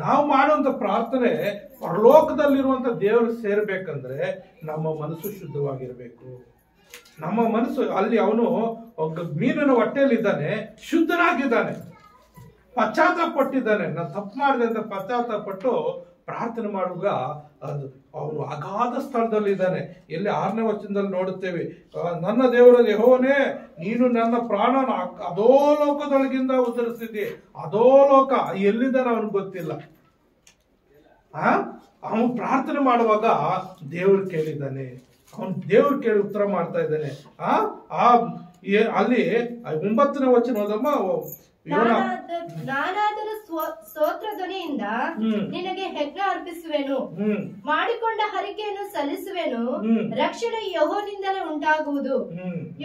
ನಾವು ಮಾಡುವಂತ ಪ್ರಾರ್ಥನೆ ಪರಲೋಕದಲ್ಲಿರುವಂತ ದೇವರು ಸೇರ್ಬೇಕಂದ್ರೆ ನಮ್ಮ ಮನಸ್ಸು ಶುದ್ಧವಾಗಿರ್ಬೇಕು. ನಮ್ಮ ಮನಸ್ಸು ಅಲ್ಲಿ ಅವನು ಮೀನಿನ ಹೊಟ್ಟೆಯಲ್ಲಿ ಇದ್ದಾನೆ, ಶುದ್ಧನಾಗಿದ್ದಾನೆ, ಪಶ್ಚಾತ್ತಾಪ ಪಟ್ಟಿದ್ದಾನೆ. ನಾನು ತಪ್ಪು ಮಾಡಿದೆ ಅಂತ ಪಶ್ಚಾತ್ತಾಪ ಪಟ್ಟು ಪ್ರಾರ್ಥನೆ ಮಾಡುವಾಗ ಅದು ಅವನು ಅಗಾಧ ಸ್ಥಳದಲ್ಲಿ ಇದ್ದಾನೆ. ಎಲ್ಲಿ 6ನೇ ವಚನದಲ್ಲಿ ನೋಡುತ್ತೇವೆ, ನನ್ನ ದೇವರ ಯೆಹೋವನೇ, ನೀನು ನನ್ನ ಪ್ರಾಣನ ಅಧೋಲೋಕದೊಳಗಿಂದ ಉದ್ಧರಿಸಿದ್ದಿ. ಅಧೋಲೋಕ ಎಲ್ಲಿದ್ದಾನೆ ಅವನಿಗೆ ಗೊತ್ತಿಲ್ಲ. ಅವನು ಪ್ರಾರ್ಥನೆ ಮಾಡುವಾಗ ದೇವರು ಕೇಳಿದ್ದಾನೆ. ಅವನು ದೇವ್ರು ಕೇಳಿ ಉತ್ತರ ಮಾಡ್ತಾ ಇದ್ದಾನೆ. ಅಲ್ಲಿ 9ನೇ ವಚನ ಹೋದಮ್ಮ. ನಾನಾದರೂ ಸ್ತೋತ್ರ ಧ್ವನಿಯಿಂದ ನಿನಗೆ ಯಜ್ಞ ಅರ್ಪಿಸುವೆನು, ಮಾಡಿಕೊಂಡ ಹರಿಕೆಯನ್ನು ಸಲ್ಲಿಸುವೆನು. ರಕ್ಷಣೆ ಯೆಹೋವನಿಂದಲೇ ಉಂಟಾಗುವುದು.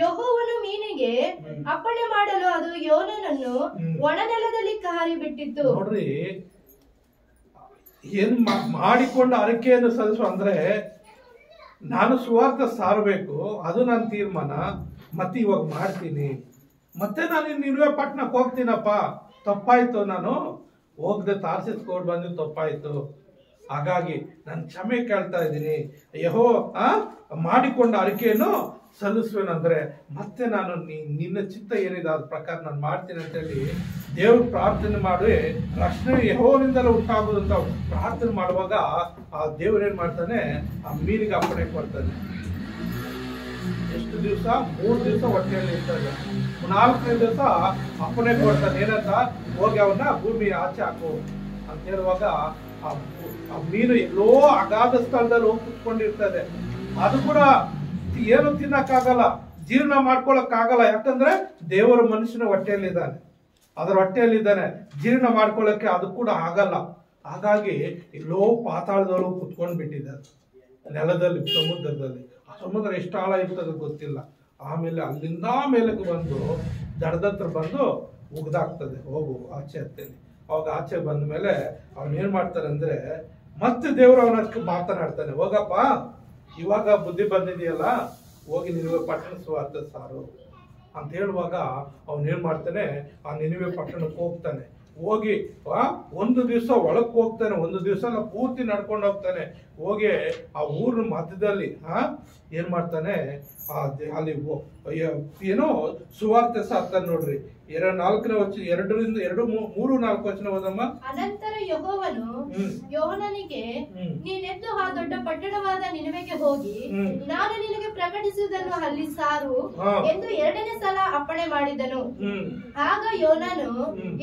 ಯೆಹೋವನು ಮೀನಿಗೆ ಅಪ್ಪಣೆ ಮಾಡಲು ಅದು ಯೋನನನ್ನು ಒಣನೆಲದಲ್ಲಿ ಕಾರಿ ಬಿಟ್ಟಿತ್ತು. ನೋಡ್ರಿ, ಏನ್ ಮಾಡಿಕೊಂಡ ಹರಕೆಯನ್ನು ಸಲ್ಲಿಸು ಅಂದ್ರೆ ನಾನು ಸುವಾರ್ಥ ಸಾರಬೇಕು, ಅದು ನನ್ನ ತೀರ್ಮಾನ. ಮತ್ತೆ ಇವಾಗ ಮಾಡ್ತೀನಿ. ಮತ್ತೆ ನಾನು ನಿನ್ವೆ ಪಟ್ಟಣಕ್ಕೆ ಹೋಗ್ತೀನಪ್ಪ, ತಪ್ಪಾಯ್ತು, ನಾನು ಹೋಗದೆ ತಾರ್ಸಿಸ್ಕೊಂಡು ಬಂದು ತಪ್ಪಾಯ್ತು, ಹಾಗಾಗಿ ನಾನು ಕ್ಷಮೆ ಕೇಳ್ತಾ ಇದ್ದೀನಿ, ಮಾಡಿಕೊಂಡ ಅರಿಕೆಯನ್ನು ಸಲ್ಲಿಸುವೇನಂದ್ರೆ ಮತ್ತೆ ನಾನು ನಿನ್ನ ಚಿತ್ತ ಏನಿದೆ ಅದ್ರ ಪ್ರಕಾರ ನಾನು ಮಾಡ್ತೀನಿ ಅಂತೇಳಿ ದೇವ್ರ ಪ್ರಾರ್ಥನೆ ಮಾಡಿ ರಕ್ಷಣೆ ಯೆಹೋವನಿಂದಲೇ ಉಂಟಾಗೋದು ಅಂತ ಪ್ರಾರ್ಥನೆ ಮಾಡುವಾಗ ಆ ದೇವ್ರು ಏನ್ ಮಾಡ್ತಾನೆ, ಆ ಮೀನಿಗೆ ಅಪ್ಪಣೆ ಕೊಡ್ತಾನೆ. ಎಷ್ಟು ದಿವಸ? 3 ದಿವಸ ಹೊಟ್ಟೆಯಲ್ಲಿ ಇರ್ತದೆ. 4ನೇ ದಿವಸ ಅಪ್ಪಣೆ ಕೊಡ್ತಾನೆ, ಏನಂತ, ಹೋಗಿ ಅವನ್ನ ಭೂಮಿ ಆಚೆ ಹಾಕು ಅಂತ ಹೇಳುವಾಗ ಆ ಮೀನು ಎಲ್ಲೋ ಅಗಾಧ ಸ್ಥಳದಲ್ಲಿ ಹೋಗಿ ಕುತ್ಕೊಂಡಿರ್ತದೆ. ಅದು ಕೂಡ ಏನು ತಿನ್ನಕ್ಕಾಗಲ್ಲ, ಜೀರ್ಣ ಮಾಡ್ಕೊಳಕ್ಕಾಗಲ್ಲ. ಯಾಕಂದ್ರೆ ದೇವರ ಮನುಷ್ಯನ ಹೊಟ್ಟೆಯಲ್ಲಿದ್ದಾನೆ, ಅದರ ಹೊಟ್ಟೆಯಲ್ಲಿದ್ದಾನೆ, ಜೀರ್ಣ ಮಾಡ್ಕೊಳ್ಳಕ್ಕೆ ಅದು ಕೂಡ ಆಗಲ್ಲ. ಹಾಗಾಗಿ ಎಲ್ಲೋ ಪಾತಾಳದವರು ಕುತ್ಕೊಂಡು ಬಿಟ್ಟಿದ್ದಾರೆ, ನೆಲದಲ್ಲಿ, ಸಮುದ್ರದಲ್ಲಿ. ಆ ಸಮುದ್ರ ಎಷ್ಟು ಆಳ ಇರ್ತದೆ ಗೊತ್ತಿಲ್ಲ. ಆಮೇಲೆ ಅಲ್ಲಿಂದ ಮೇಲಕ್ಕೆ ಬಂದು ದಡದತ್ರ ಬಂದು ಉಗ್ದಾಗ್ತದೆ, ಹೋಗು ಆಚೆ ಅಂತೇಳಿ. ಅವಾಗ ಆಚೆ ಬಂದ ಮೇಲೆ ಅವನೇನ್ ಮಾಡ್ತಾನೆ ಅಂದ್ರೆ ಮತ್ತೆ ದೇವರು ಅವನ ಮಾತನಾಡ್ತಾನೆ, ಹೋಗಪ್ಪ ಇವಾಗ ಬುದ್ಧಿ ಬಂದಿದೆಯಲ್ಲ, ಹೋಗಿ ನಿನವೆ ಪಟ್ಟಣ ಸುವಾರ್ತೆ ಸಾರು ಅಂತ ಹೇಳುವಾಗ ಅವನೇನ್ ಮಾಡ್ತಾನೆ, ಆ ನಿನವೆ ಪಟ್ಟಣಕ್ಕೆ ಹೋಗ್ತಾನೆ. ಹೋಗಿ 1 ದಿವಸ ಒಳಕ್ಕೆ ಹೋಗ್ತಾನೆ, 1 ದಿವಸ ಪೂರ್ತಿ ನಡ್ಕೊಂಡು ಹೋಗ್ತಾನೆ. ಹೋಗಿ ಆ ಊರಿನ ಮಧ್ಯದಲ್ಲಿ ಏನ್ ಮಾಡ್ತಾನೆ, ಅಲ್ಲಿ ಏನೋ ಸುವಾರ್ತೆ ಸಾರ್ತಾನೆ ನೋಡ್ರಿ. 4ನೇ ವಚನ, 2-3-4 ವಚನ ಓದಮ್ಮ. ಅನಂತರ ಯೆಹೋವನು ಯೋನನಿಗೆ, ನೀನೆದ್ದು ಆ ದೊಡ್ಡ ಪಟ್ಟಣವಾದ ನಿನವೆಗೆ ಹೋಗಿ ನಾನು ನಿನಗೆ ಪ್ರಕಟಿಸುವುದನ್ನು ಅಲ್ಲಿ ಸಾರು ಎಂದು 2ನೇ ಸಲ ಅಪ್ಪಣೆ ಮಾಡಿದನು. ಆಗ ಯೋನನು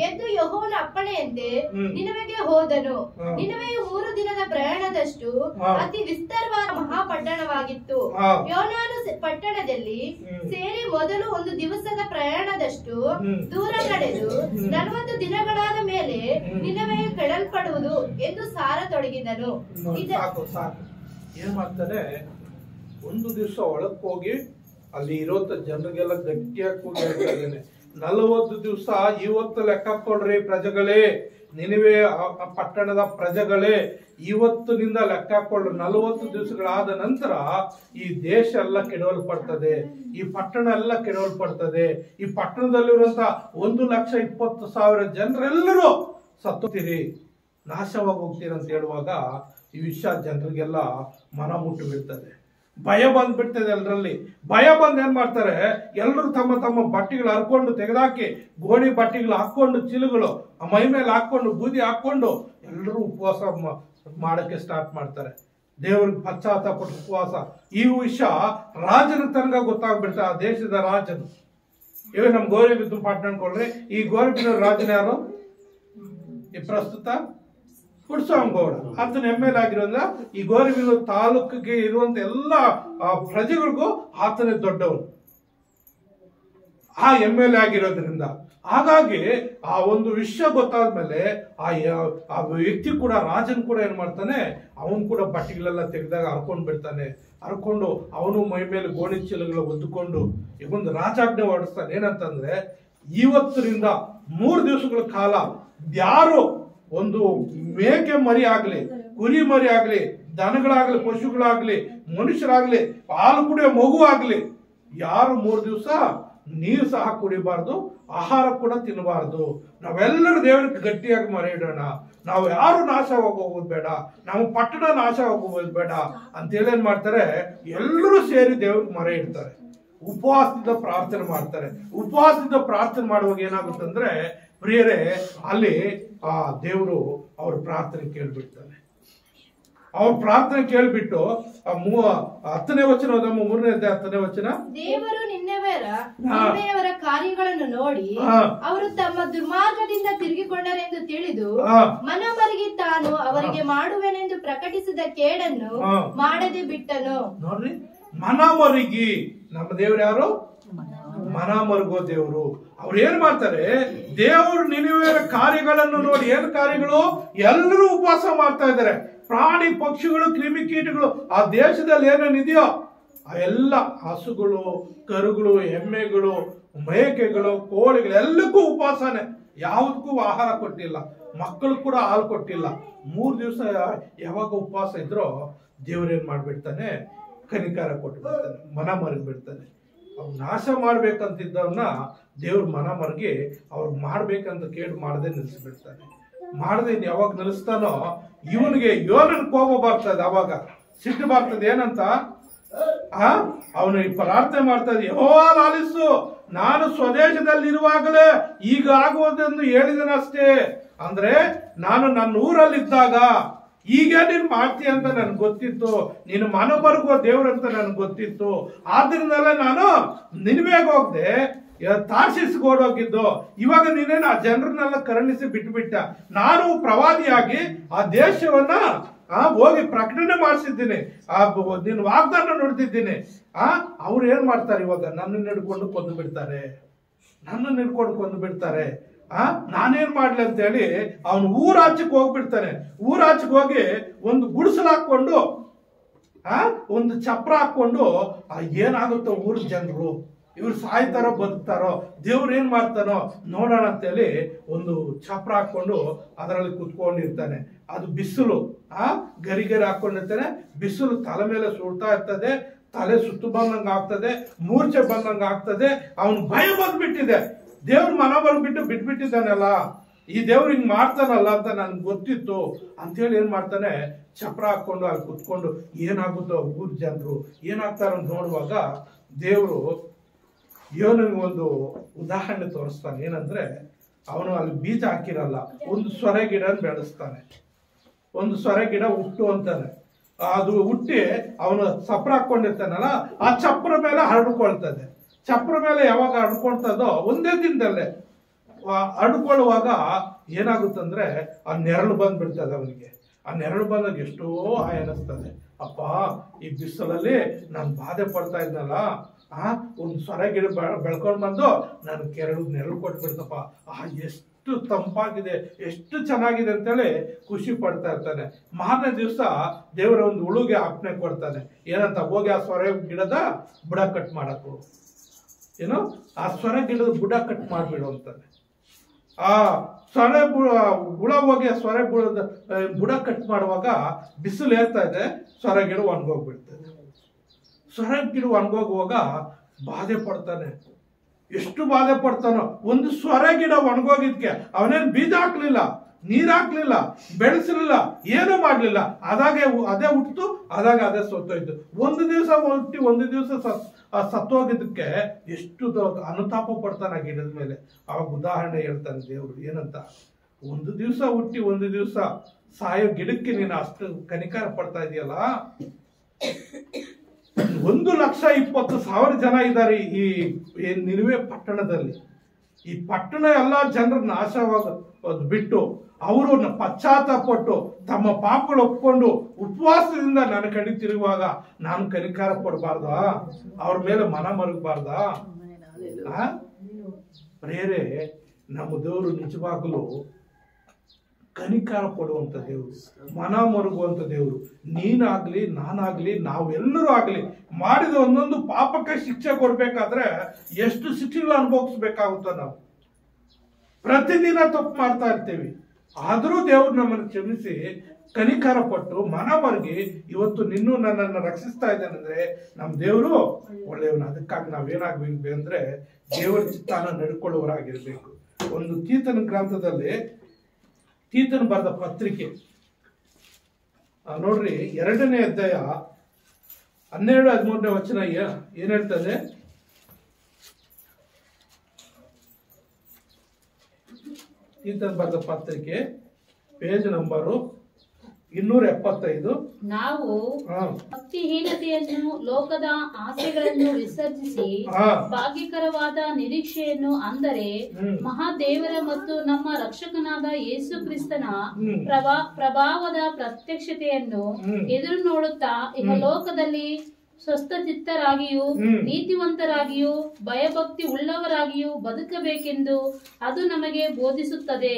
ಎದ್ದು ಯೆಹೋವನ ಅಪ್ಪಣೆಯಂತೆ ನಿನವೆಗೆ ಹೋದನು. ನಿನವೆಯು 3 ದಿನದ ಪ್ರಯಾಣದಷ್ಟು ಅತಿ ವಿಸ್ತಾರವಾದ ಮಹಾಪಟ್ಟಣವಾಗಿತ್ತು. ಯೋನಾನು ಪಟ್ಟಣದಲ್ಲಿ ಸೇರಿ ಮೊದಲು 1 ದಿವಸದ ಪ್ರಯಾಣದಷ್ಟು ದೂರ ನಡೆದು 40 ದಿನಗಳಾದ ಮೇಲೆ ನಿನವೆಯು ಕೆಡಲ್ಪಡುವುದು ಎಂದು ಸಾರತೊಡಗಿದನು. ಏನ್ ಮಾಡ್ತಾನೆ, 1 ದಿವಸ ಒಳಕ್ ಹೋಗಿ ಅಲ್ಲಿ ಇರೋ ಜನರಿಗೆಲ್ಲ ಗಟ್ಟಿಯಾಗಿ ಕೂಗಿ ಹೇಳ್ತಾ ಇದ್ದಾನೆ, 40 ದಿವಸ ಇವತ್ತು ಲೆಕ್ಕ ಕೊಡ್ರಿ ಪ್ರಜೆಗಳೇ, ನಿನವೆ ಪಟ್ಟಣದ ಪ್ರಜೆಗಳೇ, ಇವತ್ತಿನಿಂದ ಲೆಕ್ಕ ಹಾಕೊಳ್ಳಿ. 40 ದಿವಸಗಳಾದ ನಂತರ ಈ ದೇಶ ಎಲ್ಲ ಕೆಡವಲ್ಪಡ್ತದೆ, ಈ ಪಟ್ಟಣ ಎಲ್ಲ ಕೆಡವಲ್ಪಡ್ತದೆ. ಈ ಪಟ್ಟಣದಲ್ಲಿರುವಂತಹ 1,20,000 ಜನರೆಲ್ಲರೂ ಸತ್ತೋಗ್ತೀರಿ, ನಾಶವಾಗಿ ಹೋಗ್ತೀರಿ ಅಂತ ಹೇಳುವಾಗ ಈ ವಿಷಯ ಜನರಿಗೆಲ್ಲ ಮನ ಮುಟ್ಟು ಬೀಳ್ತದೆ. ಭಯ ಬಂದ್ಬಿಡ್ತದೆ ಎಲ್ಲರಲ್ಲಿ. ಭಯ ಬಂದ್ ಏನ್ ಮಾಡ್ತಾರೆ, ಎಲ್ಲರೂ ತಮ್ಮ ತಮ್ಮ ಬಟ್ಟೆಗಳು ಹರ್ಕೊಂಡು ತೆಗೆದಾಕಿ, ಗೋಣಿ ಬಟ್ಟೆಗಳು ಹಾಕೊಂಡು, ಚೀಲಗಳು ಮೈ ಮೇಲೆ ಹಾಕೊಂಡು, ಬೂದಿ ಹಾಕೊಂಡು ಎಲ್ಲರೂ ಉಪವಾಸ ಮಾಡಕ್ಕೆ ಸ್ಟಾರ್ಟ್ ಮಾಡ್ತಾರೆ. ದೇವ್ರಿಗೆ ಪಶ್ಚಾತ್ತಾಪ ಉಪವಾಸ. ಈ ವಿಷಯ ರಾಜನ ತನಕ ಗೊತ್ತಾಗ್ಬಿಡ್ತಾರೆ, ಆ ದೇಶದ ರಾಜನು. ಇವಾಗ ನಮ್ ಗೌರಿಬಿದ್ದು ಪಾಟ್ನ ಅನ್ಕೊಳ್ರಿ, ಈ ಗೌರಿಬಿದ್ದ ರಾಜನ ಯಾರು? ಈ ಪ್ರಸ್ತುತ ಪುಡ್ಸ್ವಾಮಿಗೌಡ. ಆತನ MLA ಆಗಿರೋದ್ರಿಂದ ಈ ಗೌರಿಬಿದೂರು ತಾಲೂಕಿಗೆ ಇರುವಂತ ಎಲ್ಲ ಪ್ರಜೆಗಳಿಗೂ ಆತನೇ ದೊಡ್ಡವನು, ಆ MLA ಆಗಿರೋದ್ರಿಂದ. ಹಾಗಾಗಿ ಆ ಒಂದು ವಿಷಯ ಗೊತ್ತಾದ್ಮೇಲೆ ಆ ವ್ಯಕ್ತಿ ಕೂಡ, ರಾಜನ್ ಕೂಡ ಏನ್ ಮಾಡ್ತಾನೆ, ಅವನು ಕೂಡ ಬಟ್ಟೆಗಳೆಲ್ಲ ತೆಗೆದಾಗ ಹರ್ಕೊಂಡ್ ಬಿಡ್ತಾನೆ. ಹರ್ಕೊಂಡು ಅವನು ಮೈ ಮೇಲೆ ಗೋಣಿ ಚೀಲಗಳು ಒದ್ದುಕೊಂಡು ಇವೊಂದು ರಾಜಾಜ್ಞೆ ಹೊರಡಿಸ್ತಾನೆ. ಏನಂತಂದ್ರೆ, ಇವತ್ತರಿಂದ 3 ದಿವಸಗಳ ಕಾಲ ಯಾರು ಒಂದು ಮೇಕೆ ಮರಿ ಆಗ್ಲಿ, ಕುರಿ ಮರಿ ಆಗ್ಲಿ, ದನಗಳಾಗ್ಲಿ, ಪಶುಗಳಾಗ್ಲಿ, ಮನುಷ್ಯರಾಗ್ಲಿ, ಹಾಲು ಕುಡಿಯೋ ಮಗು ಆಗ್ಲಿ, ಯಾರು 3 ದಿವಸ ನೀರು ಸಹ ಕುಡಿಬಾರ್ದು, ಆಹಾರ ಕೂಡ ತಿನ್ನಬಾರ್ದು. ನಾವೆಲ್ಲರೂ ದೇವರಿಗೆ ಗಟ್ಟಿಯಾಗಿ ಮರೆ ಇಡೋಣ. ನಾವು ಯಾರು ನಾಶವಾಗಿ ಹೋಗೋದು ಬೇಡ, ನಮ್ಮ ಪಟ್ಟಣ ನಾಶವಾಗಿ ಹೋಗೋದು ಬೇಡ ಅಂತೇಳಿ ಏನ್ ಮಾಡ್ತಾರೆ, ಎಲ್ಲರೂ ಸೇರಿ ದೇವ್ರಿಗೆ ಮರೆ ಇಡ್ತಾರೆ, ಉಪವಾಸದಿಂದ ಪ್ರಾರ್ಥನೆ ಮಾಡ್ತಾರೆ. ಉಪವಾಸದಿಂದ ಪ್ರಾರ್ಥನೆ ಮಾಡುವಾಗ ಏನಾಗುತ್ತಂದ್ರೆ ಪ್ರಿಯರೇ, ಅಲ್ಲಿ ಆ ದೇವರು ಅವ್ರ ಪ್ರಾರ್ಥನೆ ಕೇಳ್ಬಿಡ್ತಾನೆ. ಅವ್ರ ಪ್ರಾರ್ಥನೆ ಕೇಳ್ಬಿಟ್ಟು 10ನೇ ವಚನ, 3ನೇ ಅಧ್ಯಾಯ 10ನೇ ವಚನ. ದೇವರು ನಿನ್ನೆಯವರ ಕಾರ್ಯಗಳನ್ನು ನೋಡಿ ಅವರು ತಮ್ಮ ದುರ್ಮಾರ್ಗದಿಂದ ತಿರುಗಿಕೊಂಡರೆಂದು ತಿಳಿದು ಮನಮರುಗಿ ತಾನು ಅವರಿಗೆ ಮಾಡುವೆನೆಂದು ಪ್ರಕಟಿಸಿದ ಕೇಡನ್ನು ಮಾಡದೆ ಬಿಟ್ಟನು. ನೋಡ್ರಿ, ಮನಮರುಗಿ. ನಮ್ಮ ದೇವ್ರು ಯಾರು? ಮನ ಮರುಗೋ ದೇವರು. ಅವ್ರು ಏನ್ ಮಾಡ್ತಾರೆ, ದೇವರು ನಿನೆವೆಯರ ಕಾರ್ಯಗಳನ್ನು ನೋಡಿ, ಏನ್ ಕಾರ್ಯಗಳು? ಎಲ್ಲರೂ ಉಪವಾಸ ಮಾಡ್ತಾ ಇದ್ದಾರೆ. ಪ್ರಾಣಿ ಪಕ್ಷಿಗಳು, ಕ್ರಿಮಿಕೀಟಗಳು, ಆ ದೇಶದಲ್ಲಿ ಏನೇನಿದೆಯೋ ಆ ಎಲ್ಲ ಹಸುಗಳು, ಕರುಗಳು, ಎಮ್ಮೆಗಳು, ಮೇಕೆಗಳು, ಕೋಳಿಗಳು ಎಲ್ಲಕ್ಕೂ ಉಪವಾಸನೆ. ಯಾವುದಕ್ಕೂ ಆಹಾರ ಕೊಟ್ಟಿಲ್ಲ, ಮಕ್ಕಳು ಕೂಡ ಹಾಲು ಕೊಟ್ಟಿಲ್ಲ. 3 ದಿವಸ ಯಾವಾಗ ಉಪವಾಸ ಇದ್ರೋ ದೇವ್ರೇನ್ ಮಾಡ್ಬಿಡ್ತಾನೆ, ಕನಿಕಾರ ಕೊಟ್ಟು ಬಿಡ್ತಾನೆ, ಮನ ಮರಗಿಬಿಡ್ತಾನೆ. ಅವ್ರು ನಾಶ ಮಾಡ್ಬೇಕಂತಿದ್ದವನ್ನ ದೇವ್ರ ಮನ ಮರಗಿ ಅವ್ರು ಮಾಡ್ಬೇಕಂತ ಕೇಳಿ ಮಾಡದೆ ನಿಲ್ಲಿಸ್ಬಿಡ್ತಾನೆ. ಮಾಡದೆ ಯಾವಾಗ ನಿಲ್ಲಿಸ್ತಾನೋ ಇವನಿಗೆ ಯೋನನ್ ಕೋಪ ಬರ್ತದೆ, ಅವಾಗ ಸಿಟ್ಟು ಬರ್ತದೆ. ಏನಂತ ಅವನು ಪ್ರಾರ್ಥನೆ ಮಾಡ್ತಾ ಇದ್ದ, ಯೆಹೋವಾ ಆಲಿಸು, ನಾನು ಸ್ವದೇಶದಲ್ಲಿರುವಾಗಲೇ ಈಗ ಆಗುವುದೆಂದು ಹೇಳಿದನಷ್ಟೇ. ಅಂದ್ರೆ ನಾನು ನನ್ನ ಊರಲ್ಲಿದ್ದಾಗ ಈಗ ನೀನು ಮಾಡ್ತೀಯ ಅಂತ ನನ್ಗೆ ಗೊತ್ತಿತ್ತು, ನೀನು ಮನಬರ್ಗುವ ದೇವ್ರಂತ ನನ್ಗೆ ಗೊತ್ತಿತ್ತು. ಆದ್ರಿಂದಲೇ ನಾನು ನಿನ್ವೇಗ ಹೋಗ್ದೆ, ತಾರ್ಸಿಸ್ಗೋಡೋಗಿದ್ದು. ಇವಾಗ ನೀನೇನು ಆ ಜನರನ್ನೆಲ್ಲ ಕರುಣಿಸಿ ಬಿಟ್ಟುಬಿಟ್ಟ. ನಾನು ಪ್ರವಾದಿಯಾಗಿ ಆ ದೇಶವನ್ನ ಹೋಗಿ ಪ್ರಕಟಣೆ ಮಾಡಿಸಿದ್ದೀನಿ, ನೀನು ವಾಗ್ದಾನ ನೋಡ್ತಿದ್ದೀನಿ. ಅವ್ರು ಏನ್ ಮಾಡ್ತಾರೆ ಇವಾಗ? ನನ್ನನ್ನು ಹಿಡ್ಕೊಂಡು ಕೊಂದು ಬಿಡ್ತಾರೆ, ನನ್ನನ್ನು ಹಿಡ್ಕೊಂಡು ಕೊಂದು ಬಿಡ್ತಾರೆ. ನಾನೇನ್ ಮಾಡ್ಲಿ ಅಂತ ಹೇಳಿ ಅವನು ಊರಾಚೆಗೆ ಹೋಗ್ಬಿಡ್ತಾನೆ. ಊರಾಚೆಗೆ ಹೋಗಿ ಒಂದು ಗುಡಿಸಲು ಹಾಕೊಂಡು ಒಂದು ಚಪ್ರ ಹಾಕೊಂಡು ಏನಾಗುತ್ತೋ ಊರ ಜನರು, ಇವ್ರು ಸಾಯ್ತಾರೋ ಬದುಕ್ತಾರೋ, ದೇವ್ರು ಏನ್ ಮಾಡ್ತಾನೋ ನೋಡೋಣ ಅಂತೇಳಿ ಒಂದು ಚಪ್ರ ಹಾಕೊಂಡು ಅದರಲ್ಲಿ ಕುತ್ಕೊಂಡಿರ್ತಾನೆ. ಅದು ಬಿಸಿಲು, ಗರಿಗರಿ ಹಾಕೊಂಡಿರ್ತಾನೆ. ಬಿಸಿಲು ತಲೆ ಮೇಲೆ ಸುಡ್ತಾ ಇರ್ತದೆ, ತಲೆ ಸುತ್ತು ಬಂದಂಗ ಆಗ್ತದೆ, ಮೂರ್ಛೆ ಬಂದಂಗ ಆಗ್ತದೆ. ಅವನ್ ಭಯ ಬಂದ್ಬಿಟ್ಟಿದೆ. ದೇವ್ರ ಮನ ಬಂದ್ಬಿಟ್ಟು ಬಿಟ್ಬಿಟ್ಟಿದ್ದಾನಲ್ಲ, ಈ ದೇವ್ರು ಹಿಂಗ್ ಮಾಡ್ತಾನಲ್ಲ ಅಂತ ನನ್ಗೆ ಗೊತ್ತಿತ್ತು ಅಂತೇಳಿ ಏನ್ ಮಾಡ್ತಾನೆ, ಚಪ್ರ ಹಾಕೊಂಡು ಅಲ್ಲಿ ಕುತ್ಕೊಂಡು ಏನಾಗುತ್ತೋ ಊರ್ ಜನರು ಏನಾಗ್ತಾರೋ ನೋಡುವಾಗ ದೇವ್ರು ಯೋನಿಗೆ ಒಂದು ಉದಾಹರಣೆ ತೋರಿಸ್ತಾನೆ. ಏನಂದ್ರೆ ಅವನು ಅಲ್ಲಿ ಬೀಜ ಹಾಕಿರಲ್ಲ, ಒಂದು ಸೊರೆ ಗಿಡ ಬೆಳೆಸ್ತಾನೆ. ಒಂದು ಸೊರೆ ಗಿಡ ಹುಟ್ಟು ಅಂತಾನೆ. ಅದು ಹುಟ್ಟಿ ಅವನು ಚಪ್ರ ಹಾಕೊಂಡಿರ್ತಾನಲ್ಲ, ಆ ಚಪ್ರ ಮೇಲೆ ಹರಡ್ಕೊಳ್ತದೆ. ಚಪ್ರ ಮೇಲೆ ಯಾವಾಗ ಹರಡ್ಕೊಳ್ತದೋ ಒಂದೇ ದಿನದಲ್ಲೇ ಹರಡ್ಕೊಳ್ಳುವಾಗ ಏನಾಗುತ್ತಂದ್ರೆ ಆ ನೆರಳು ಬಂದ್ಬಿಡ್ತದೆ ಅವನಿಗೆ. ಆ ನೆರಳು ಬಂದಾಗ ಎಷ್ಟೋ ಅನಿಸ್ತದೆ, ಅಪ್ಪ ಈ ಬಿಸಿಲಲ್ಲಿ ನಾನು ಬಾಧೆ ಪಡ್ತಾ ಇದ್ನಲ್ಲ, ಒಂದು ಸೊರೆ ಗಿಡ ಬೆಳ್ಕೊಂಡು ಬಂದು ನಾನು ನೆರಳು ಕೊಟ್ಬಿಡ್ತಪ್ಪ, ಎಷ್ಟು ತಂಪಾಗಿದೆ, ಎಷ್ಟು ಚೆನ್ನಾಗಿದೆ ಅಂತೇಳಿ ಖುಷಿ ಪಡ್ತಾ ಇರ್ತಾನೆ. ಮಾರನೇ ದಿವಸ ದೇವರ ಒಂದು ಹುಳುಗೆ ಆಜ್ಞೆ ಕೊಡ್ತಾನೆ. ಏನಂತ? ಹೋಗಿ ಆ ಸೊರೆ ಗಿಡದ ಬುಡ ಕಟ್ ಮಾಡಕು, ಏನು ಆ ಸೊರೆ ಗಿಡದ ಬುಡ ಕಟ್ ಮಾಡ್ಬಿಡು ಅಂತಾನೆ. ಆ ಸೊರೆ ಹುಳ ಹೋಗಿ ಆ ಸೊರೆ ಬುಡ ಕಟ್ ಮಾಡುವಾಗ ಬಿಸಿಲು ಏರ್ತಾ ಇದೆ, ಸೊರೆ ಗಿಡ ಒಣಗೋಗ್ಬಿಡ್ತದೆ. ಸೊರೆ ಗಿಡ ಒಣಗೋಗುವಾಗ ಬಾಧೆ ಪಡ್ತಾನೆ. ಎಷ್ಟು ಬಾಧೆ ಪಡ್ತಾನೋ. ಒಂದು ಸೊರೆ ಗಿಡ ಒಣಗೋಗಿದ್ಕೆ ಅವನೇನ್ ಬೀಜ ಹಾಕ್ಲಿಲ್ಲ, ನೀರ್ ಹಾಕ್ಲಿಲ್ಲ, ಬೆಳೆಸಲಿಲ್ಲ, ಏನು ಮಾಡ್ಲಿಲ್ಲ. ಅದೇ ಹುಟ್ಟು ಅದೇ ಸತ್ತೋಯ್ತು. ಒಂದು ದಿವಸ ಹುಟ್ಟಿ ಒಂದು ದಿವಸ ಸತ್ತೋಗಿದ್ದಕ್ಕೆ ಎಷ್ಟು ಅನುತಾಪ ಪಡ್ತಾನೆ ಆ ಗಿಡದ ಮೇಲೆ. ಅವಾಗ ಉದಾಹರಣೆ ಹೇಳ್ತಾನೆ ದೇವ್ರು. ಏನಂತ? ಒಂದು ದಿವಸ ಹುಟ್ಟಿ ಒಂದು ದಿವಸ ಸಾಯೋ ಗಿಡಕ್ಕೆ ನೀನು ಅಷ್ಟು ಕನಿಕಾರ ಪಡ್ತಾ ಇದೆಯಲ್ಲ. 1,20,000 ಜನ ಇದ್ದಾರೆ ಈ ನಿನವೆ ಪಟ್ಟಣದಲ್ಲಿ. ಈ ಪಟ್ಟಣ ಎಲ್ಲಾ ಜನರ ನಾಶವಾಗ ಬಿಟ್ಟು ಅವರು ಪಶ್ಚಾತ್ತಾಪಟ್ಟು ತಮ್ಮ ಪಾಪಗಳು ಒಪ್ಕೊಂಡು ಉಪವಾಸದಿಂದ ನನ್ನ ಕಡೆ ತಿರುಗುವಾಗ ನಾನು ಕನಿಕಾರ ಪಡಬಾರ್ದಾ? ಅವ್ರ ಮೇಲೆ ಮನ ಮರಗಬಾರ್ದಾ? ಪ್ರೇರೆ, ನಮ್ಮ ದೇವರು ನಿಜವಾಗಲೂ ಕನಿಕಾರ ಕೊಡುವಂತ ದೇವರು, ಮನ ಮರುಗುವಂತ ದೇವರು. ನೀನಾಗ್ಲಿ, ನಾನಾಗ್ಲಿ, ನಾವೆಲ್ಲರೂ ಆಗ್ಲಿ ಮಾಡಿದ ಒಂದೊಂದು ಪಾಪಕ್ಕೆ ಶಿಕ್ಷೆ ಕೊಡ್ಬೇಕಾದ್ರೆ ಎಷ್ಟು ಶಿಕ್ಷೆಗಳು ಅನುಭವಿಸ್ಬೇಕಾಗುತ್ತೋ. ನಾವು ಪ್ರತಿದಿನ ತಪ್ಪು ಮಾಡ್ತಾ ಇರ್ತೀವಿ. ಆದರೂ ದೇವ್ರು ನಮ್ಮನ್ನು ಕ್ಷಮಿಸಿ ಕನಿಕಾರ ಪಟ್ಟು ಮನ ಮರಗಿ ಇವತ್ತು ನಿನ್ನೂ ನನ್ನನ್ನು ರಕ್ಷಿಸ್ತಾ ಇದ್ದಾನಂದ್ರೆ ನಮ್ಮ ದೇವರು ಒಳ್ಳೆಯವನು. ಅದಕ್ಕಾಗಿ ನಾವೇನಾಗ್ಬೇಕು ಅಂದ್ರೆ ದೇವರ ಚಿತ್ತಾನ ನಡ್ಕೊಳ್ಳುವರಾಗಿರ್ಬೇಕು. ಒಂದು ತೀತನ ಗ್ರಂಥದಲ್ಲಿ ತೀತನು ಬರೆದ ಪತ್ರಿಕೆ ನೋಡ್ರಿ, 2ನೇ ಅಧ್ಯಾಯ 12-13ನೇ ವಚನ ಏನ್ ಹೇಳ್ತದೆ? ತೀತನು ಬರೆದ ಪತ್ರಿಕೆ ಪೇಜ್ ನಂಬರು 275. ನಾವು ಭಕ್ತಿಹೀನತೆಯನ್ನು, ಲೋಕದ ಆಸೆಗಳನ್ನು ವಿಸರ್ಜಿಸಿ ಭಾಗ್ಯಕರವಾದ ನಿರೀಕ್ಷೆಯನ್ನು, ಅಂದರೆ ಮಹಾದೇವರ ಮತ್ತು ನಮ್ಮ ರಕ್ಷಕನಾದ ಯೇಸು ಕ್ರಿಸ್ತನ ಪ್ರಭಾವದ ಪ್ರತ್ಯಕ್ಷತೆಯನ್ನು ಎದುರು ನೋಡುತ್ತಾ ಲೋಕದಲ್ಲಿ ಸ್ವಸ್ಥಚಿತ್ತರಾಗಿಯೂ ನೀತಿವಂತರಾಗಿಯೂ ಭಯಭಕ್ತಿ ಉಳ್ಳವರಾಗಿಯೂ ಬದುಕಬೇಕೆಂದು ಅದು ನಮಗೆ ಬೋಧಿಸುತ್ತದೆ.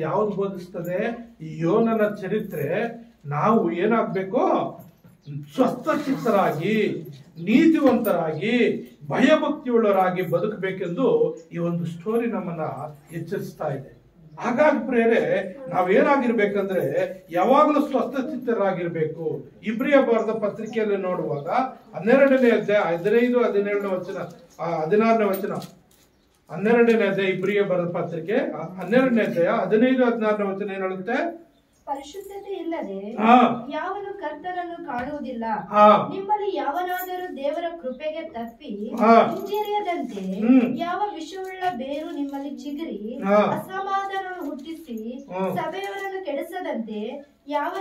ಯಾವ್ದು ಬೋಧಿಸುತ್ತದೆ? ಯೋನನ ಚರಿತ್ರೆ. ನಾವು ಏನಾಗ್ಬೇಕು? ಸ್ವಸ್ಥಚಿತ್ತರಾಗಿ, ನೀತಿವಂತರಾಗಿ, ಭಯಭಕ್ತಿ ಉಳ್ಳವರಾಗಿ ಬದುಕಬೇಕೆಂದು ಈ ಒಂದು ಸ್ಟೋರಿ ನಮ್ಮನ್ನ ಎಚ್ಚರಿಸ್ತಾ ಇದೆ. ಹಾಗಾಗಿ ಪ್ರೇರೆ ನಾವೇನಾಗಿರ್ಬೇಕಂದ್ರೆ ಯಾವಾಗಲೂ ಸ್ವಸ್ಥಚಿತ್ತರಾಗಿರ್ಬೇಕು. ಇಬ್ರಿಯ ಬರೆದ ಪತ್ರಿಕೆಯಲ್ಲಿ ನೋಡುವಾಗ 12ನೇ ಅಧ್ಯಾಯ 15, 17ನೇ ವಚನ, 16ನೇ ವಚನ, 12ನೇ ಅಧ್ಯಾಯ ಇಬ್ರಿಯ ಬರೆದ ಪತ್ರಿಕೆ 12ನೇ ಅಧ್ಯಾಯ 15, 16ನೇ ವಚನ ಏನ್ ಹೇಳುತ್ತೆ? ಪರಿಶುದ್ಧತೆ ಇಲ್ಲದೆ ಯಾವನು ಕರ್ತನನ್ನು ಕಾಣುವುದಿಲ್ಲ. ನಿಮ್ಮಲ್ಲಿ ಯಾವನಾದರೂ ದೇವರ ಕೃಪೆಗೆ ತಪ್ಪಿ ಹಿಂಜರಿಯದಂತೆ ಯಾವ ವಿಷವುಳ್ಳ ಬೇರು ನಿಮ್ಮಲ್ಲಿ ಚಿಗುರಿ ಅಸಮಾಧಾನ ಹುಟ್ಟಿಸಿ ಸಭೆಯವರನ್ನು ಕೆಡಿಸದಂತೆ ಯಾವ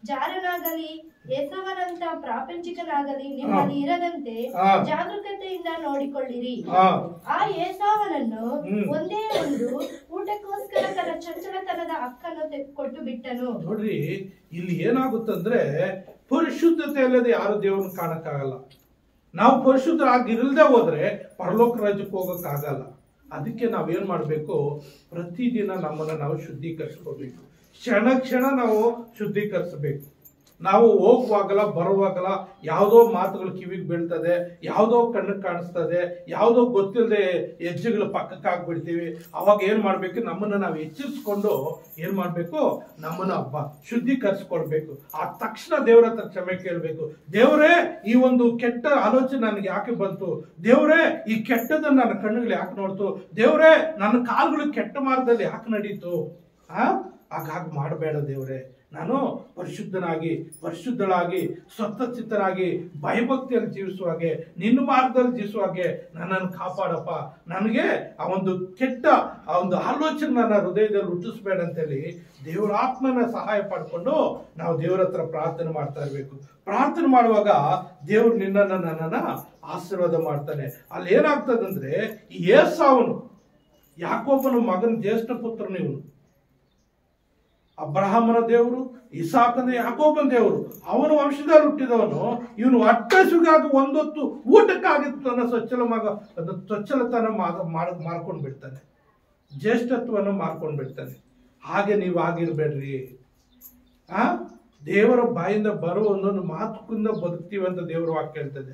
ಜಾರನಾಗಲಿ ಏಸವನಂತ ಪ್ರಾಪಂಚಿಕನಾಗಲಿ ನಿಮ್ಮಲ್ಲಿ ಇರದಂತೆ ಜಾಗರೂಕತೆಯಿಂದ ನೋಡಿಕೊಳ್ಳಿರಿ. ಆ ಏಸಾವನನ್ನು ಒಂದೇ ಒಂದು ಊಟಕ್ಕೋಸ್ಕರ ತನ್ನ ಚಂಚಲತನದ ಹಕ್ಕನ್ನು ಕೊಟ್ಟು ಬಿಟ್ಟನು. ನೋಡ್ರಿ, ಇಲ್ಲಿ ಏನಾಗುತ್ತಂದ್ರೆ ಪರಿಶುದ್ಧತೆ ಅಲ್ಲದೆ ಯಾರು ದೇವರನ್ನು ಕಾಣಕ್ಕಾಗಲ್ಲ. ನಾವು ಪರಿಶುದ್ಧರಾಗಿರಲ್ದೆ ಹೋದ್ರೆ ಪರಲೋಕ ರಾಜ್ಯಕ್ಕೆ ಹೋಗಕ್ಕಾಗಲ್ಲ. ಅದಕ್ಕೆ ನಾವೇನ್ ಮಾಡ್ಬೇಕು? ಪ್ರತಿದಿನ ನಮ್ಮನ್ನ ನಾವು ಶುದ್ಧೀಕರಿಸ್ಕೋಬೇಕು. ಕ್ಷಣ ನಾವು ಶುದ್ಧೀಕರಿಸಬೇಕು. ನಾವು ಹೋಗುವಾಗಲ ಬರುವಾಗಲ ಯಾವುದೋ ಮಾತುಗಳು ಕಿವಿಗೆ ಬೀಳ್ತದೆ, ಯಾವುದೋ ಕಣ್ಣಿಗೆ ಕಾಣಿಸ್ತದೆ, ಯಾವುದೋ ಗೊತ್ತಿಲ್ಲದೆ ಹೆಜ್ಜೆಗಳು ಪಕ್ಕಕ್ಕೆ ಹಾಕ್ಬಿಡ್ತೀವಿ. ಅವಾಗ ಏನ್ ಮಾಡ್ಬೇಕು? ನಮ್ಮನ್ನ ನಾವು ಎಚ್ಚರಿಸ್ಕೊಂಡು ಏನ್ ಮಾಡ್ಬೇಕು? ನಮ್ಮನ್ನ ಶುದ್ಧೀಕರಿಸ್ಕೊಳ್ಬೇಕು. ಆ ತಕ್ಷಣ ದೇವರ ಹತ್ರ ಕ್ಷಮೆ ಕೇಳಬೇಕು. ದೇವರೇ, ಈ ಒಂದು ಕೆಟ್ಟ ಆಲೋಚನೆ ನನಗೆ ಯಾಕೆ ಬಂತು? ದೇವರೇ, ಈ ಕೆಟ್ಟದನ್ನ ನನ್ನ ಕಣ್ಣುಗಳು ಯಾಕೆ ನೋಡ್ತು? ದೇವರೇ, ನನ್ನ ಕಾಲುಗಳು ಕೆಟ್ಟ ಮಾರ್ಗದಲ್ಲಿ ಯಾಕೆ ನಡೀತು? ಹಾಗಾಗಿ ಮಾಡಬೇಡ ದೇವರೇ. ನಾನು ಪರಿಶುದ್ಧಳಾಗಿ ಸ್ವಸ್ಥಚಿತ್ತರಾಗಿ ಭಯಭಕ್ತಿಯಲ್ಲಿ ಜೀವಿಸುವಾಗೆ, ನಿನ್ನ ಮಾರ್ಗದಲ್ಲಿ ಜೀವಿಸುವಾಗೆ ನನ್ನನ್ನು ಕಾಪಾಡಪ್ಪ. ನನಗೆ ಆ ಒಂದು ಕೆಟ್ಟ ಆ ಒಂದು ಆಲೋಚನೆ ನನ್ನ ಹೃದಯದಲ್ಲಿ ಹುಟ್ಟಿಸ್ಬೇಡ ಅಂತೇಳಿ ದೇವರ ಆತ್ಮನ ಸಹಾಯ ಪಡ್ಕೊಂಡು ನಾವು ದೇವರ ಹತ್ರ ಪ್ರಾರ್ಥನೆ ಮಾಡ್ತಾ ಇರ್ಬೇಕು. ಪ್ರಾರ್ಥನೆ ಮಾಡುವಾಗ ದೇವ್ರು ನನ್ನನ್ನ ಆಶೀರ್ವಾದ ಮಾಡ್ತಾನೆ. ಅಲ್ಲಿ ಏನಾಗ್ತದಂದ್ರೆ, ಈ ಏಸಾವನು ಯಾಕೋಬನ ಮಗನ ಜ್ಯೇಷ್ಠ ಪುತ್ರನು. ಇವನು ಅಬ್ರಹಾಮನ ದೇವರು, ಇಸಾಕನ ಯಾಕೋಬನ ದೇವರು, ಅವನ ವಂಶದಲ್ಲಿ ಹುಟ್ಟಿದವನು. ಇವನು ಅಟ್ಟಸುಗಾಗಿ ಒಂದೊತ್ತು ಊಟಕ್ಕಾಗಿ ತನ್ನ ಸ್ವಚ್ಛಲತನ ಮಾರ್ಕೊಂಡು ಬಿಡ್ತಾನೆ, ಜ್ಯೇಷ್ಠತ್ವವನ್ನು ಮಾರ್ಕೊಂಡು ಬಿಡ್ತಾನೆ. ಹಾಗೆ ನೀವು ಆಗಿರ್ಬೇಡ್ರಿ. ದೇವರ ಬಾಯಿಂದ ಬರೋ ಒಂದೊಂದು ಮಾತುಕಿಂದ ಬದುಕ್ತೀವಿ ಅಂತ ದೇವರ ವಾಕ್ಯ ಹೇಳ್ತದೆ.